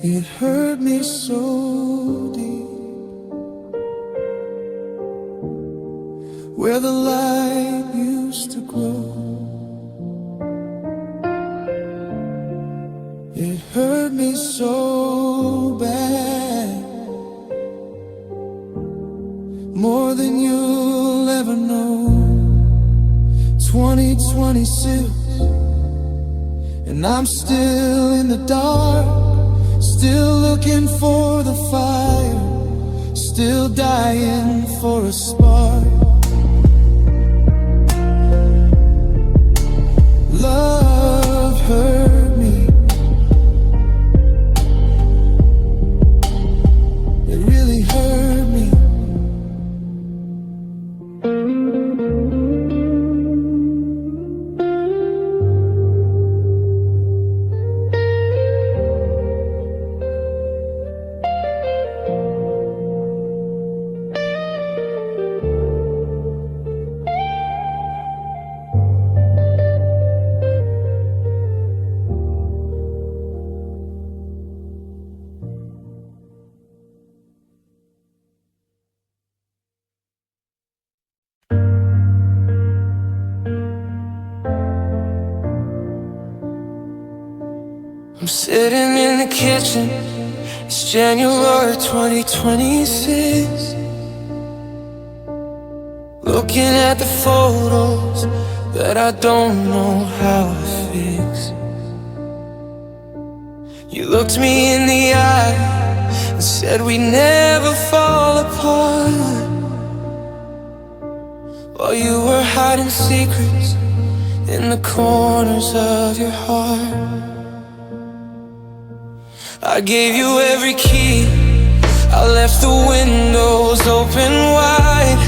It hurt me so deep, where the light used to glow. It hurt me so more than you'll ever know. 2026, and I'm still in the dark, still looking for the fire, still dying for a spark. Love hurt me, it really hurt me. I'm sitting in the kitchen, it's January 2026, looking at the photos that I don't know how to fix. You looked me in the eye and said we'd never fall apart, while you were hiding secrets in the corners of your heart. I gave you every key, I left the windows open wide.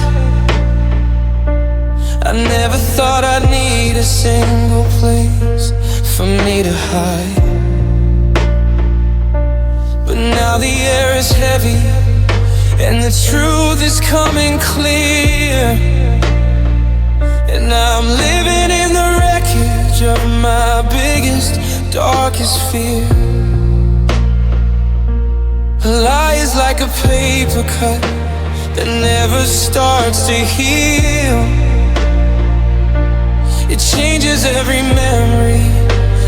I never thought I'd need a single place for me to hide. But now the air is heavy and the truth is coming clear, and I'm living in the wreckage of my biggest, darkest fear. A lie is like a paper cut that never starts to heal. It changes every memory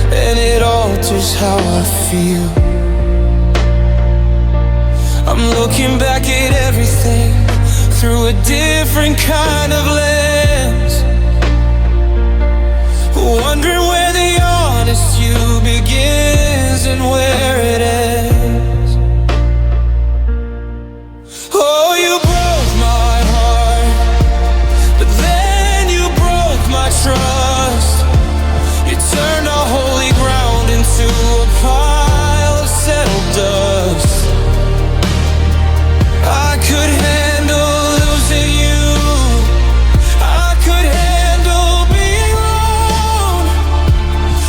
and it alters how I feel. I'm looking back at everything through a different kind of lens, wondering where the honest you begins and where it ends. Oh, you broke my heart, but then you broke my trust. You turned our holy ground into a pile of settled dust. I could handle losing you, I could handle being wrong,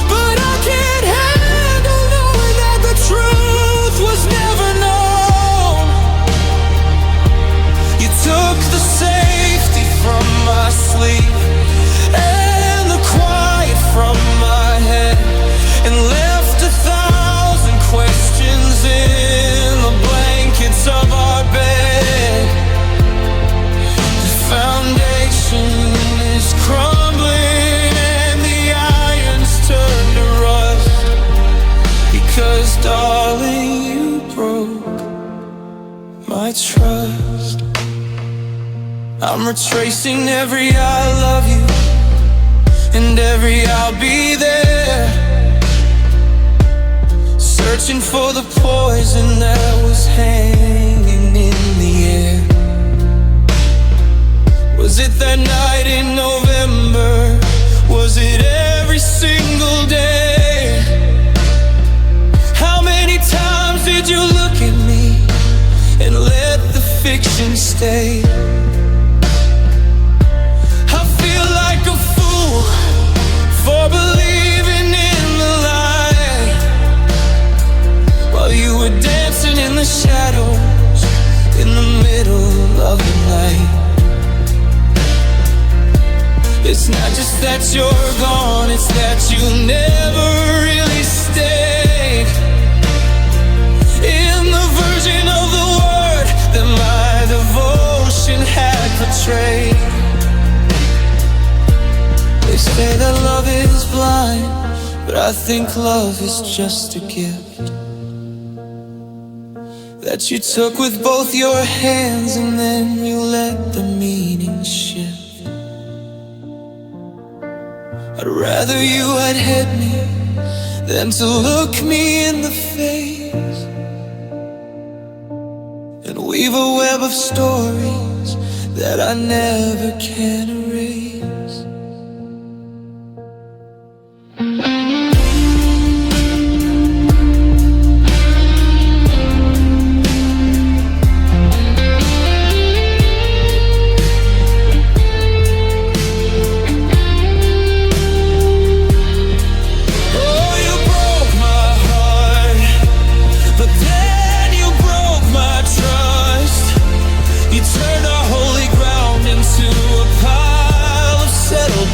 but I can't handle knowing that the truth was never known. You took the safety from my sleep and the quiet from my head, and left 1,000 questions in the blankets of our bed. The foundation is crumbling and the iron's turned to rust, because darling, you broke my trust. I'm retracing every I love you and every I'll be there, searching for the poison that was hanging in the air. Was it that night in November? Was it every single day? How many times did you look at me and let the fiction stay? For believing in the lie, while you were dancing in the shadows in the middle of the night. It's not just that you're gone, it's that you never really stayed in the version of the word that my devotion had portrayed. They say that love is blind, but I think love is just a gift. that you took with both your hands, and then you let the meaning shift. I'd rather you had hit me than to look me in the face and weave a web of stories that I never can erase.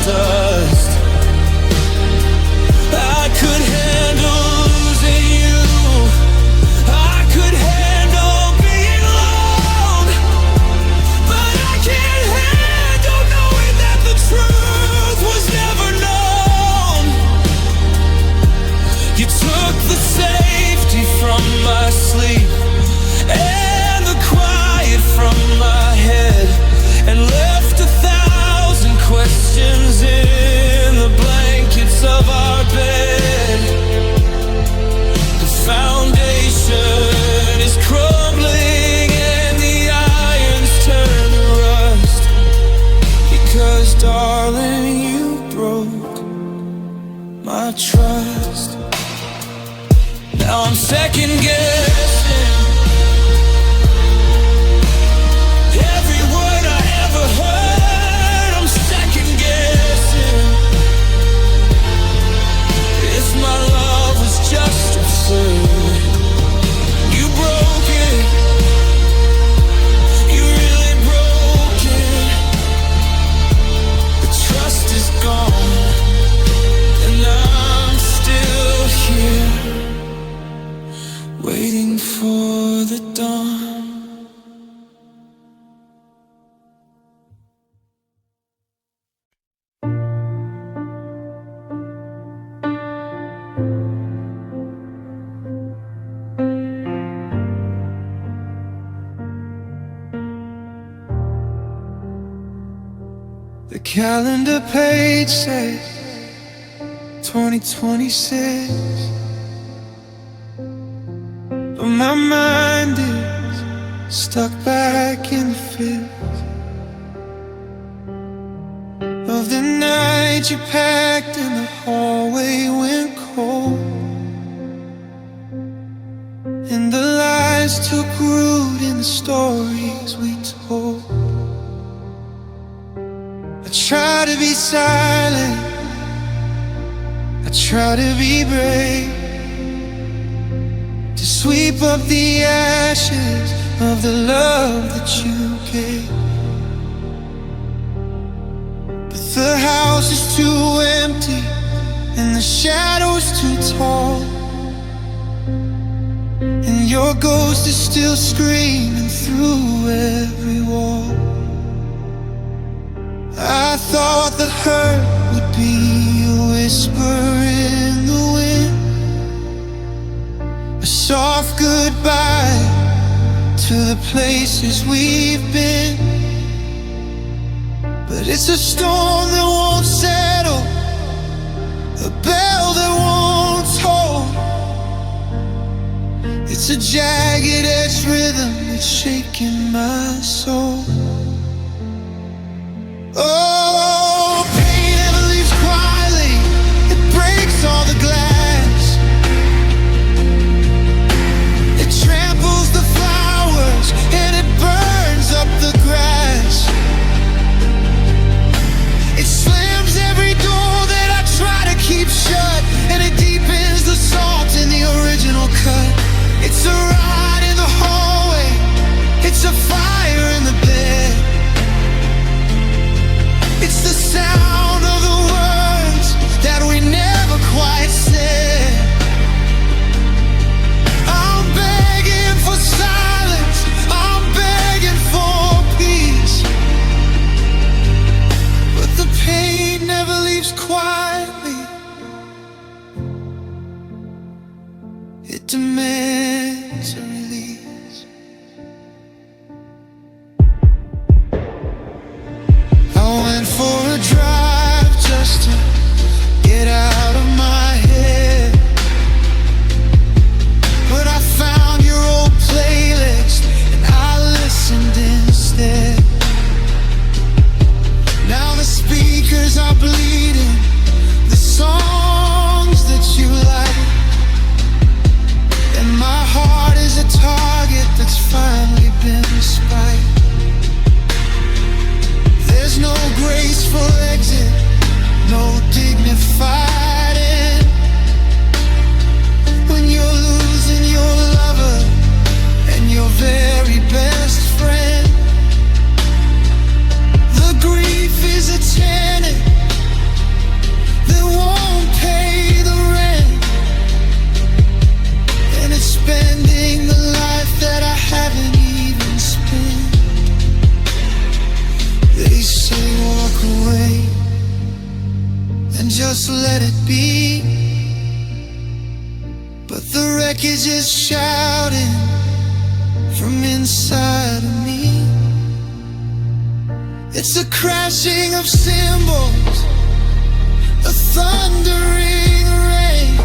Dust. I could handle losing you. I could handle being alone, but I can't handle knowing that the truth was never known. You took the safety from my sleep and the quiet from my head, and left 1,000 questions in the blankets of our bed. The foundation is crumbling and the irons turn to rust, because darling, you broke my trust. Now I'm second guessing every word I ever heard. I'm second guessing if my love was just absurd. You broke it, you really broke it. The trust is gone, and I'm still here, waiting for the dawn. The calendar page says 2026, but my mind is stuck back in the fifth of the night you packed and the hallway went cold, and the lies took root in the stories we told. I try to be silent, I try to be brave, to sweep up the ashes of the love that you gave. But the house is too empty and the shadows too tall, and your ghost is still screaming through every wall. I thought the hurt would be a whisper in the wind, a soft goodbye to the places we've been. But it's a storm that won't settle, a bell that won't toll. It's a jagged-edged rhythm that's shaking my soul. Oh, pain never leaves quietly, it breaks all the glass, it tramples the flowers and it burns up the grass. It slams every door that I try to keep shut, and it deepens the salt in the original cut. It's a ride in the hallway, it's a fire in the bed. It's a crashing of cymbals, a thundering rain.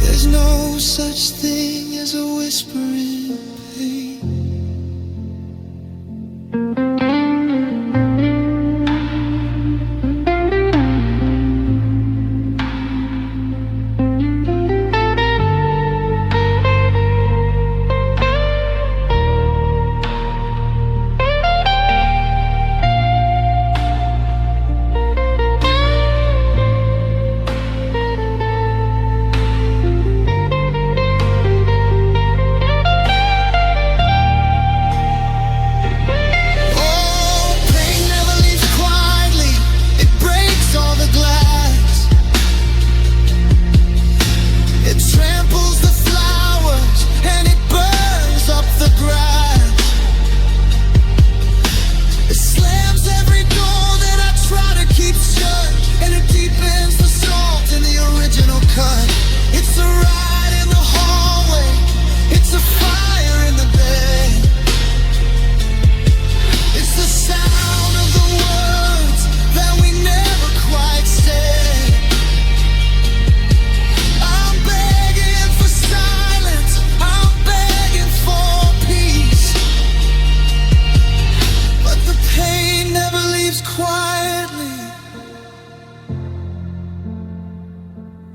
There's no such thing as a whisper in pain.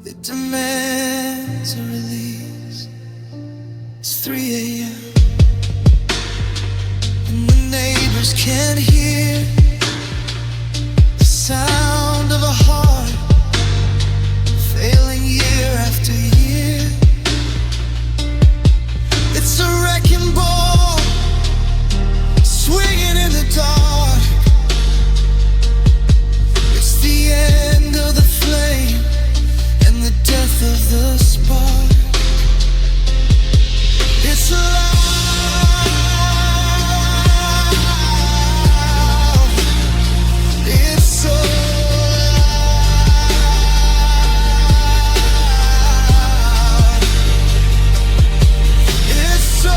It demands a release. It's 3 a.m. and the neighbors can't hear the sound of a heart failing year after year. It's a wrecking ball swinging in the dark. It's the end of the flame, the death of the spark. It's alive. It's so alive. It's so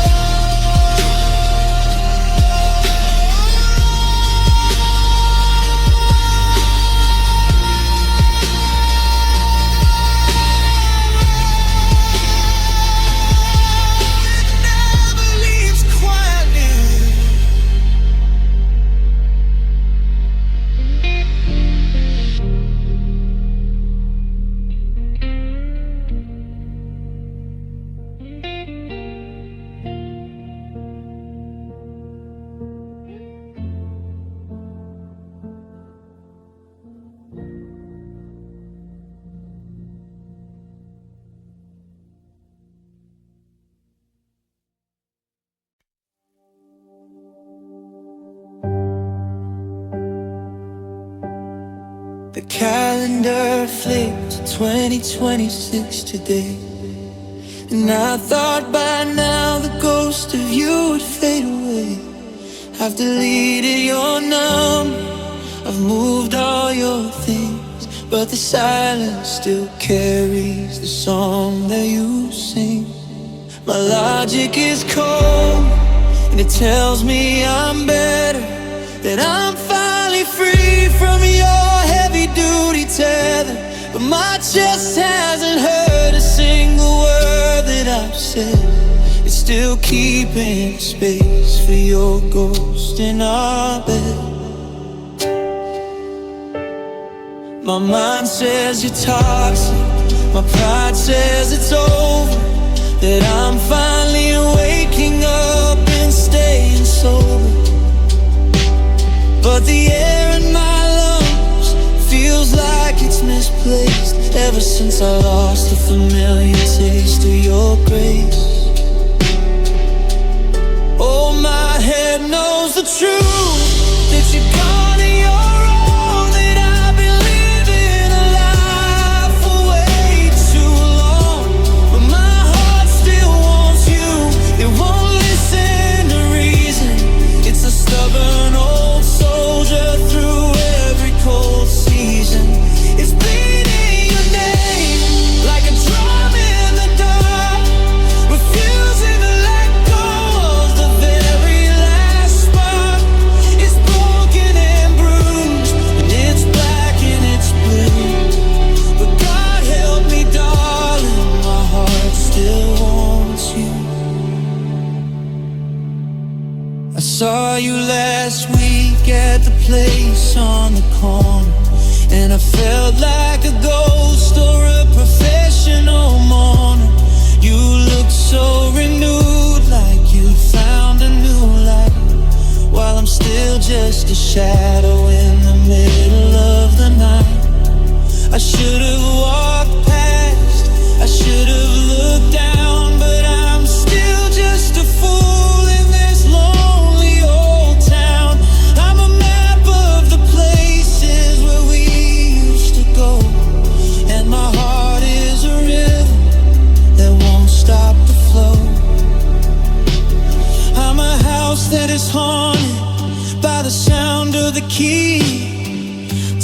the calendar flipped to 2026 today, and I thought by now the ghost of you would fade away. I've deleted your number, I've moved all your things, but the silence still carries the song that you sing. My logic is cold, and it tells me I'm better, that I'm finally free from your heavy-duty tether. But my chest hasn't heard a single word that I've said. It's still keeping space for your ghost in our bed. My mind says you're toxic, my pride says it's over, that I'm finally waking up and staying sober. But the air in my lungs feels like it's misplaced, ever since I lost the familiar taste of your grace. Oh, my head knows the truth, that you're gone and you're wrong, that I've been living a lie for way too long. But my heart still wants you, it won't listen to reason. It's a stubborn old soldier through every cold season. It's bleeding your name like a drum in the dark, with Saw you last week at the place on the corner, and I felt like a ghost or a professional mourner. You looked so renewed, like you found a new light, while I'm still just a shadow in the middle of the night. I should have walked past, I should have looked down, but I'm still just a fool in this lonely old town. I'm a map of the places where we used to go, and my heart is a river that won't stop the flow. I'm a house that is haunted by the sound of the key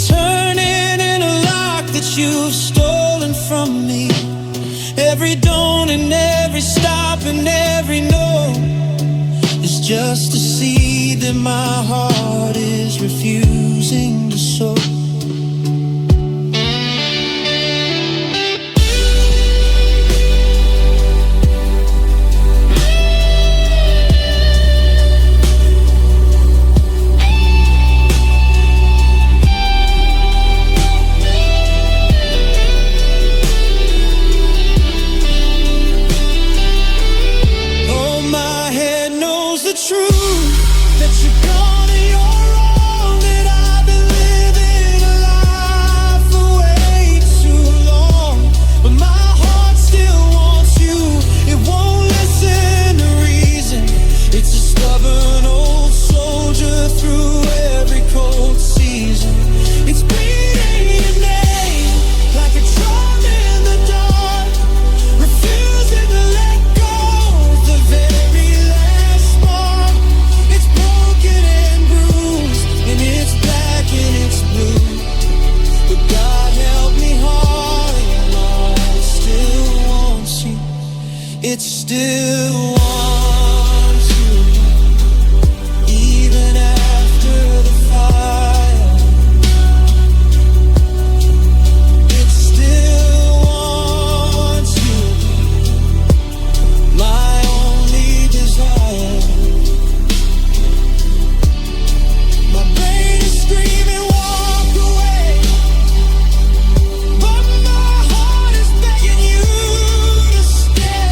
turning in a lock that you've stolen from me. Every dawn and every stop and every no is just a seed that my heart is refusing to sow. It still wants you, even after the fire. It still wants you, my only desire. My brain is screaming, walk away, but my heart is begging you to stay.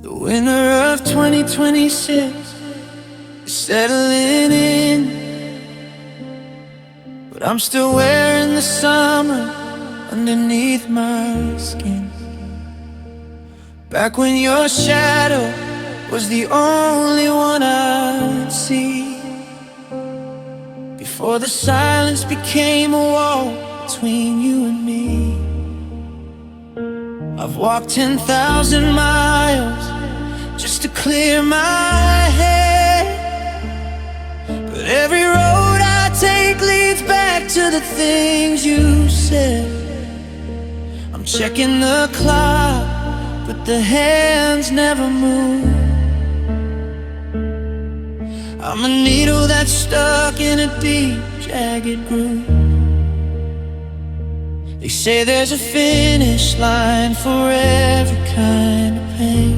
The winter of 2026 is settling in, but I'm still wearing the summer underneath my skin. Back when your shadow was the only one I'd see, before the silence became a wall between you and me. I've walked 10,000 miles just to clear my head, but every road I take leads back to the things you said. I'm checking the clock, but the hands never move. I'm a needle that's stuck in a deep, jagged groove. They say there's a finish line for every kind of pain,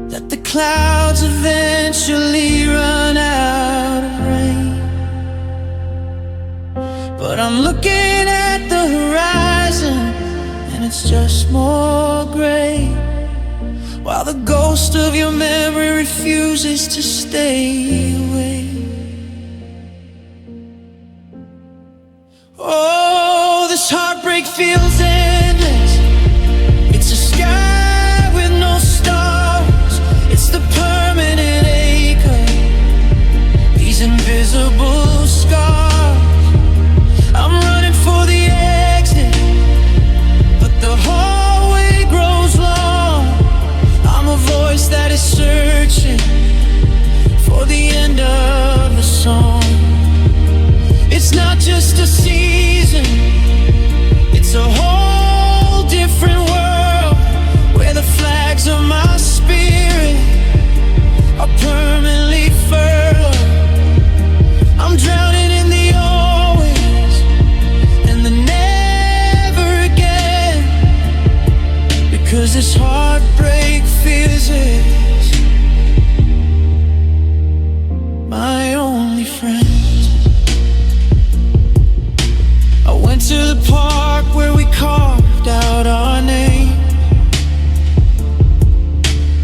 that the clouds clouds eventually run out of rain. But I'm looking at the horizon, and it's just more gray, while the ghost of your memory refuses to stay away. Oh, this heartbreak feels endless. It's a sky with no stars. It's the permanent ache of these invisible scars. I'm running for the exit, but the hallway grows long. I'm a voice that is searching for the end of the song. It's not just a season, it's a whole different world, where the flags of my spirit are permanently furled. I'm drowning in the always and the never again, because this heartbreak feels is my only friend. I went to the park where we carved out our name,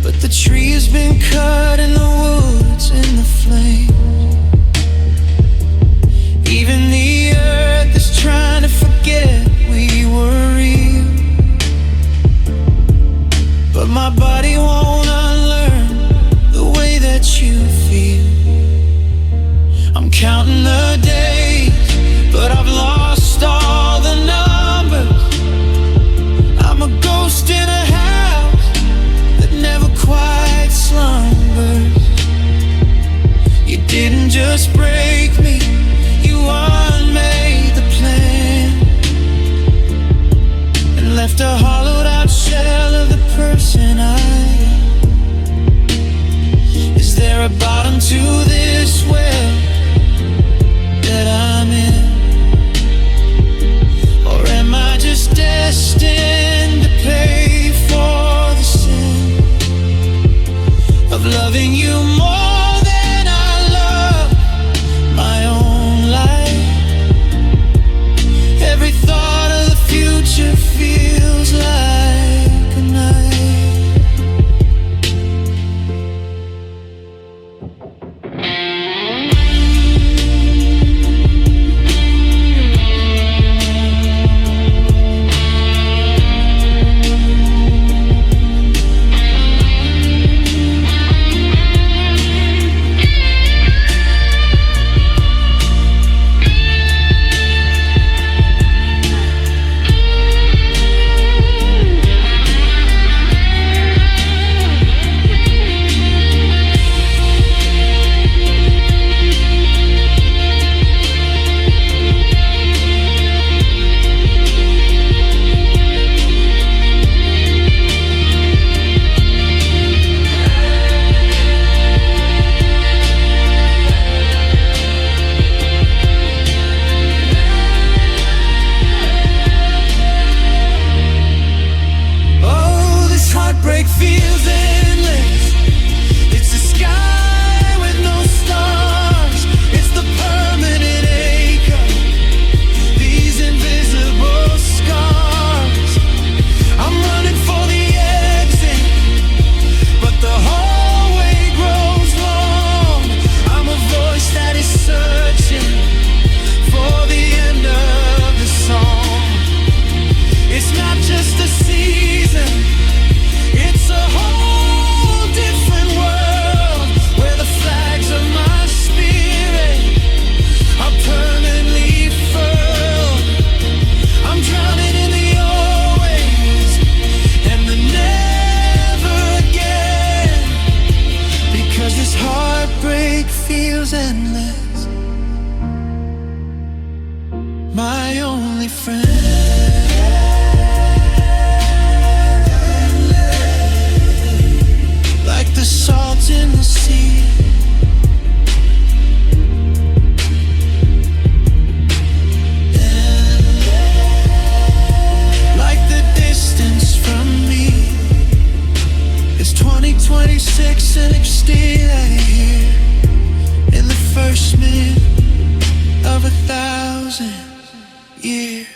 but the tree has been cut and the wood's in the flame. Even the earth is trying to forget we were real, but my body won't unlearn the way that you feel. I'm counting the days, but I've lost all the numbers. I'm a ghost in a house that never quite slumbers. You didn't just break me, you unmade the plan, and left a hollowed out shell of the person I am. Is there a bottom to this well that I'm in? Or am I just destined to pay for the sin of loving you more than I love my own life? Every thought of the future feels like a night. Heartbreak feels endless. It's a sky with no stars. It's the permanent ache of these invisible scars. I'm running for the exit, but the hallway grows long. I'm a voice that is searching for the end of the song. It's not just a season, it's a whole different world, where the flags of my spirit are permanently furled. I'm drowning in the always and the never again, because this heartbreak feels endless. My only friend. The salt in the sea, like the distance from me is 2020. 46 and exterior here in the first minute of 1,000 years.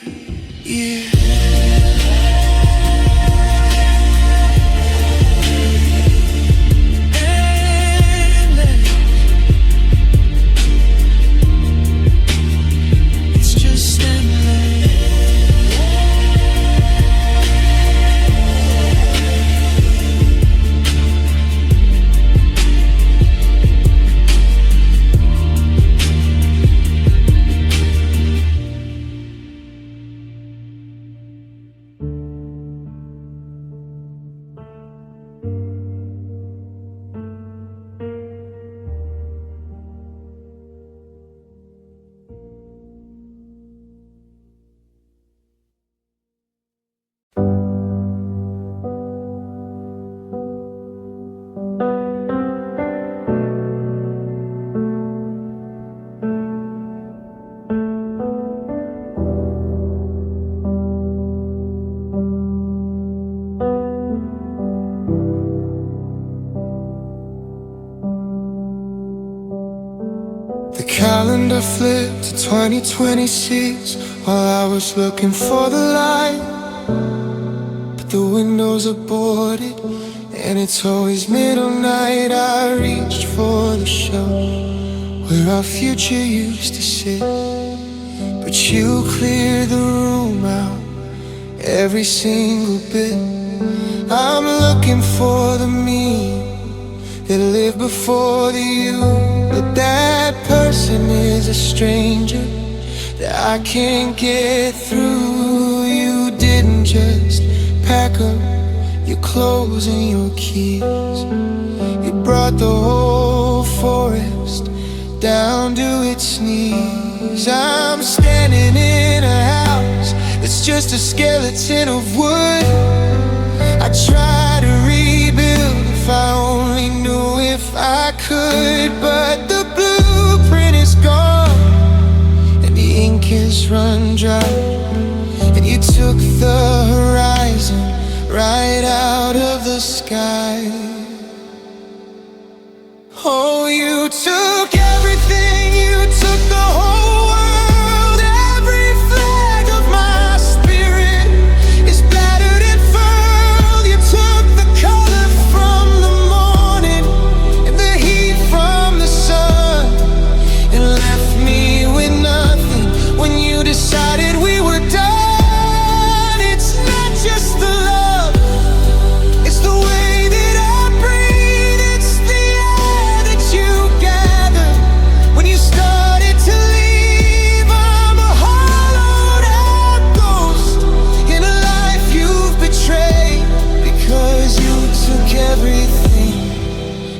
The calendar flipped to 2026 while I was looking for the light. But the windows are boarded and it's always middle night. I reached for the shelf where our future used to sit, but you cleared the room out, every single bit. I'm looking for the me that lived before the you, but that person is a stranger that I can't get through. You didn't just pack up your clothes and your keys, you brought the whole forest down to its knees. I'm standing in a house that's just a skeleton of wood. I try to rebuild if I only knew if I could, but the blueprint is gone and the ink has run dry, and you took the horizon right out of the sky. Oh, you took everything, you took the whole world. Every flag of my spirit is battered and furled. You took the color from the morning and the heat from the sun, and left me with nothing when you decided we were done. It's not just the love, it's the way that I breathe. It's the air that you gathered when you started to leave. I'm a hollowed out ghost in a life you've betrayed, because you took everything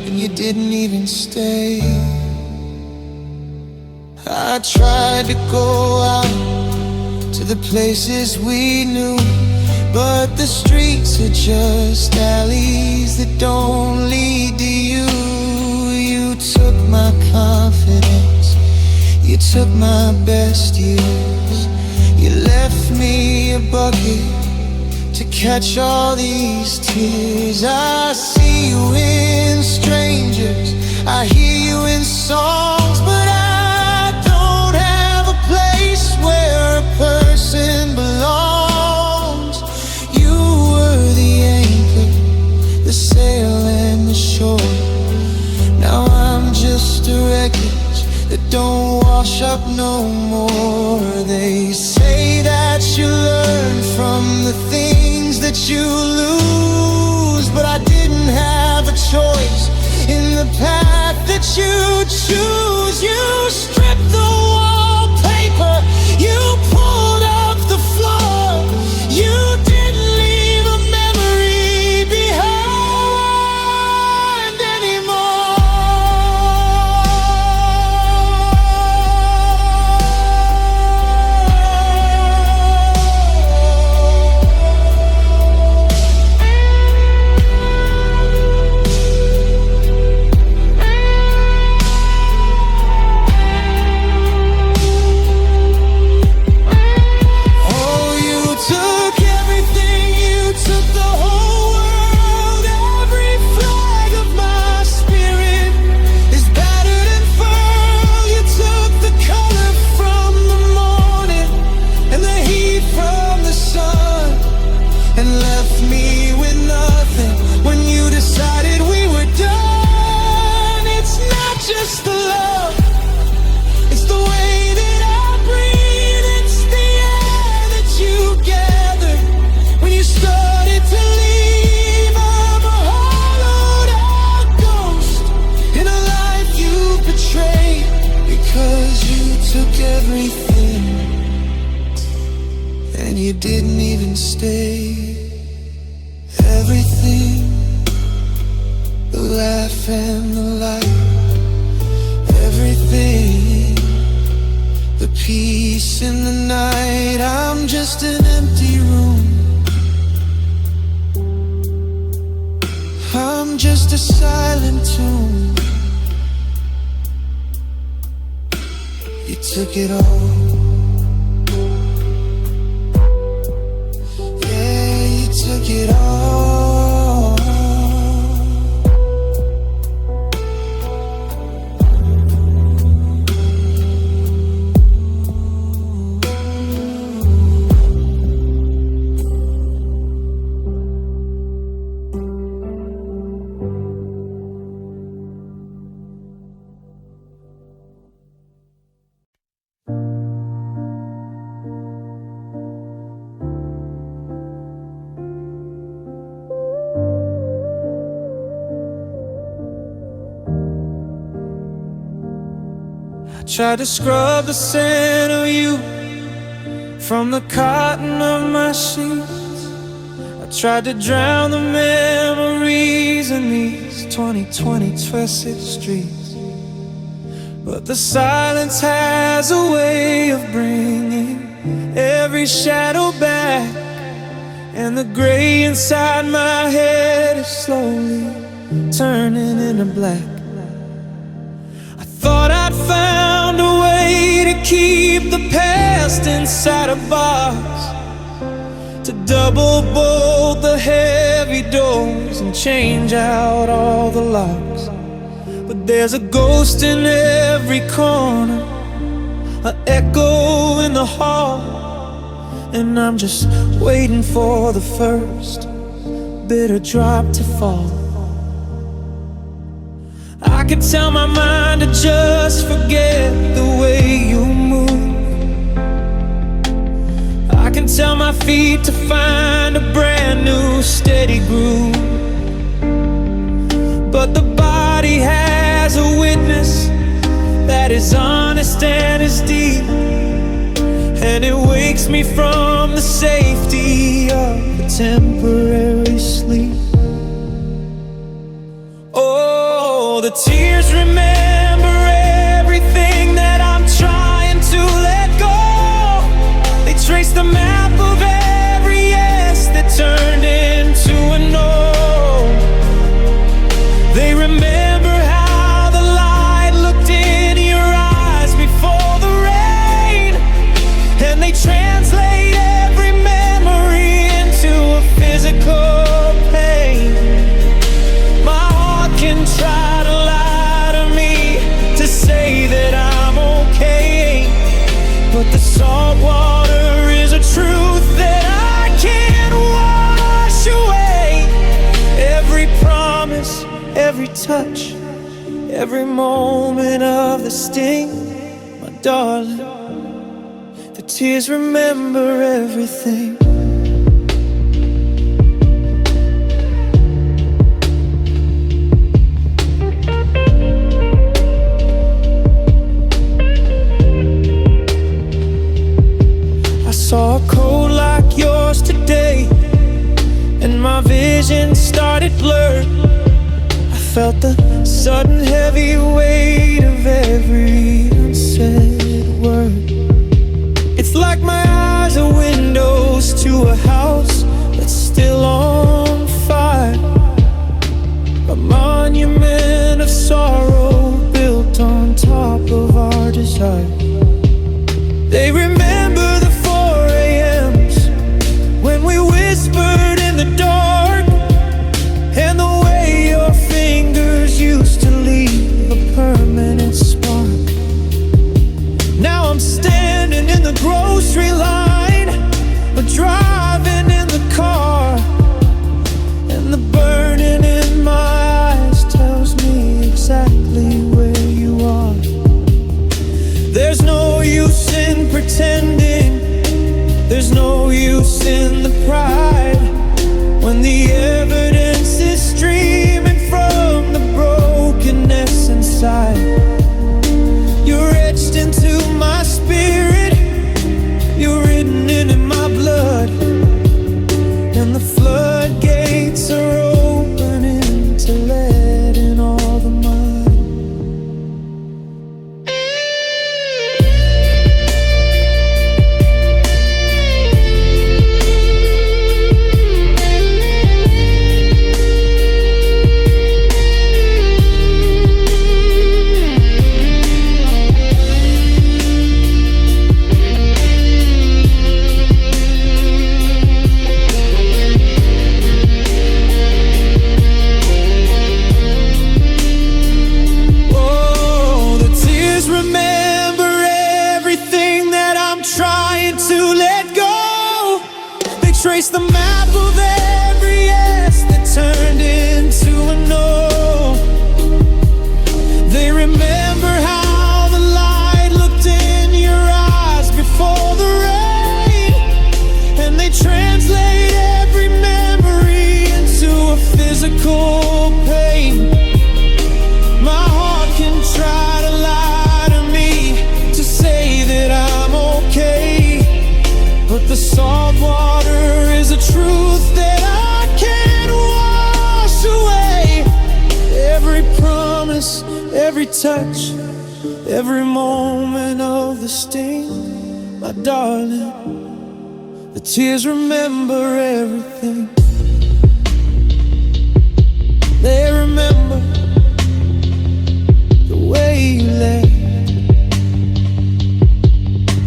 and you didn't even stay. I tried to go out to the places we knew, but the streets are just alleys that don't lead to you. You took my confidence, you took my best years, you left me a bucket to catch all these tears. I see you in strangers, I hear you in songs, but I don't have a place where a person belongs. You were the anchor, the sail and the shore. Now I'm just a wreckage that don't wash up no more. They say that you learn from the things that you lose, but I didn't have a choice in the path that you choose. You stripped the wallpaper, you pulled up the floor, you didn't leave a memory behind anymore. you didn't even stay. Everything, the laugh and the light, everything, the peace in the night. I'm just an empty room, I'm just a silent tomb. You took it all, yeah, you took it all. Tried to scrub the scent of you from the cotton of my sheets. I tried to drown the memories in these 2020 twisted streets. But the silence has a way of bringing every shadow back, and the gray inside my head is slowly turning into black. Thought I'd found a way to keep the past inside a box, to double bolt the heavy doors and change out all the locks. But there's a ghost in every corner, an echo in the hall, and I'm just waiting for the first bitter drop to fall. I could tell my mind to just forget the way you move. I can tell my feet to find a brand new steady groove. But the body has a witness that is honest and is deep, and it wakes me from the safety of a temporary sleep. Oh, the tears remember everything that I'm trying to let go. They trace the map of every yes that turned into a no. They remember how the light looked in your eyes before the rain, and they translate every memory into a physical pain. My heart can try to lie to me to say that I'm okay, but the salt water is a truth that I can't wash away. Every promise, every touch, every moment of the sting, my darling, the tears remember everything. Saw a cold like yours today, and my vision started blurred. I felt the sudden heavy weight of every unsaid word. It's like my eyes are windows to a house that's still on fire, a monument of sorrow built on top of our desire. They remember the 4 a.m.s when we whispered in the dark, and the way your fingers used to leave a permanent spark. Salt water is a truth that I can't wash away. Every promise, every touch, every moment of the sting, my darling, the tears remember everything. They remember the way you lay.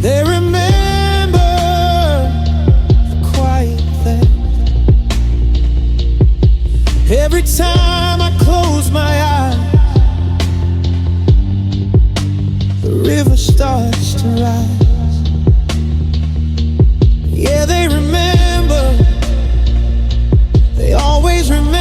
They remember the quiet things. Every time I close my eyes, the river starts to rise. Yeah, they remember. They always remember.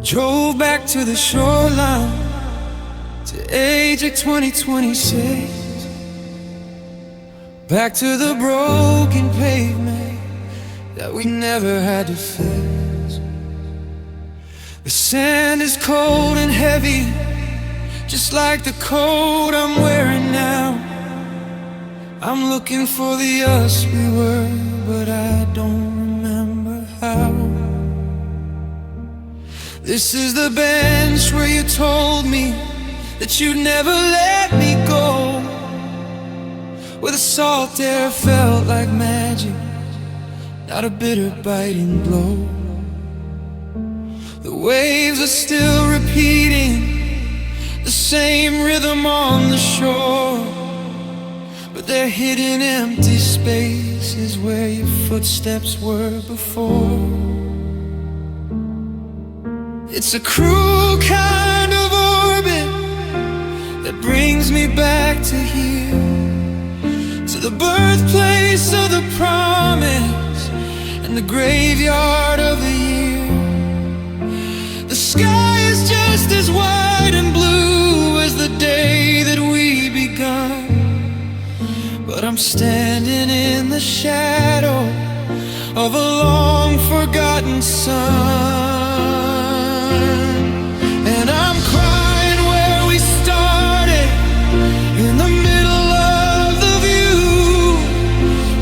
Drove back to the shoreline to age at 2026. Back to the broken pavement that we never had to fix. The sand is cold and heavy, just like the coat I'm wearing now. I'm looking for the us we were, but I don't remember how. This is the bench where you told me that you'd never let me go, where the salt air felt like magic, not a bitter biting blow. The waves are still repeating the same rhythm on the shore, but they're hidden empty spaces where your footsteps were before. It's a cruel kind of orbit that brings me back to here, to the birthplace of the promise and the graveyard of the year. The sky is just as wide and blue as the day that we begun, but I'm standing in the shadow of a long forgotten sun. And I'm crying where we started, in the middle of the view,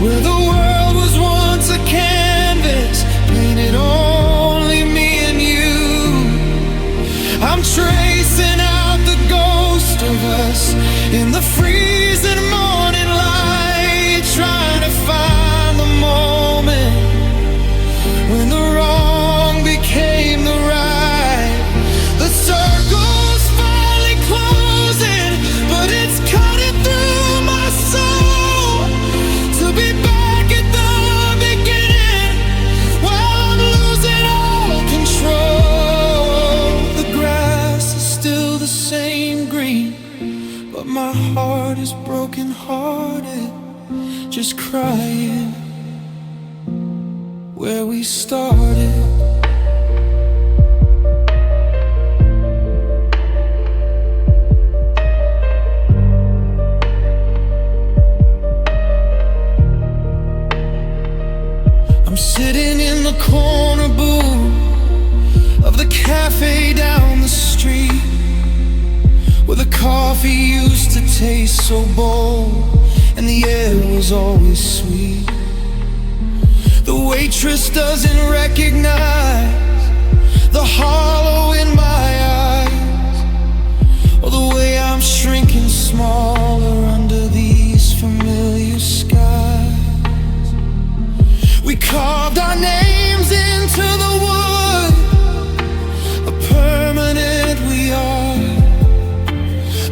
where the world was once a canvas, painted only me and you. I'm tracing out the ghost of us in the freezing morning light, trying to find the moment when the wrong became the right. The circle's finally closing, but it's cutting through my soul to be back at the beginning while I'm losing all control. The grass is still the same green, but my heart is broken hearted, just crying where we started. I'm sitting in the corner booth of the cafe down the street, where the coffee used to taste so bold and the air was always sweet. The waitress doesn't recognize the hollow in my eyes, or the way I'm shrinking smaller under these familiar skies. We carved our names into the wood, a permanent we are,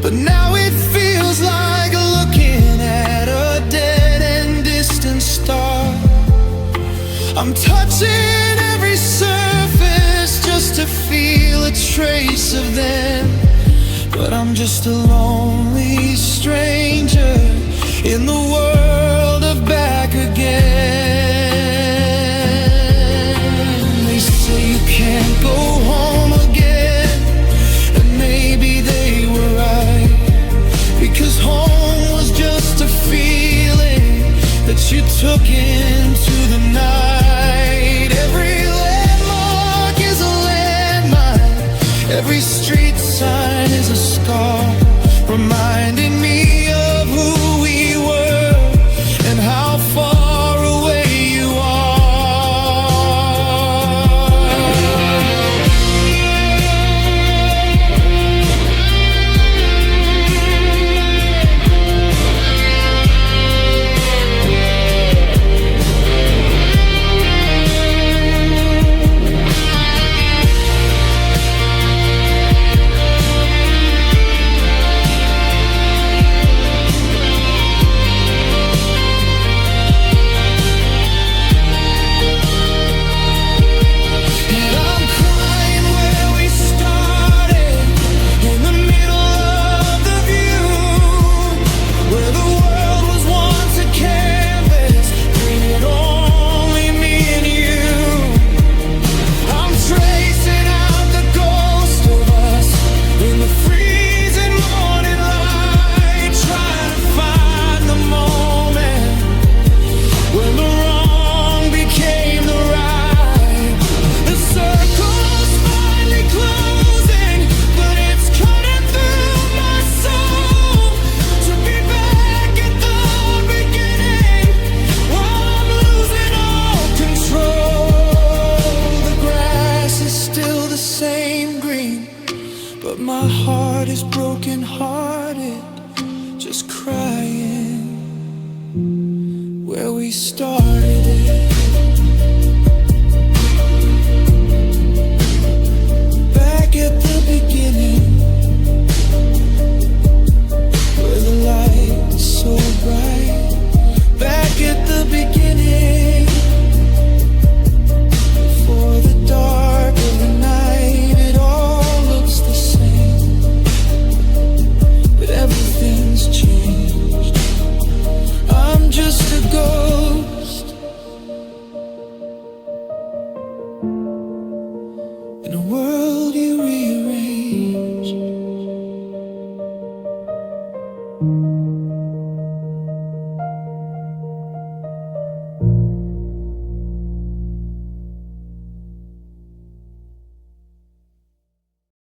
but now it feels like looking at a dead and distant star. I'm touching every surface to feel a trace of them, but I'm just a lonely stranger in the world of back again. They say you can't go home again, and maybe they were right, because home was just a feeling that you took into the night. Every landmark is a landmine, every street sign is a scar, reminding me of who we were and how far away you but my heart is broken hearted, just crying where we started it. Back at the beginning, where the light is so bright. Back at the beginning, before the dark of the night, it all looks the same, but everything's changed. I'm just a ghost in a world you rearranged.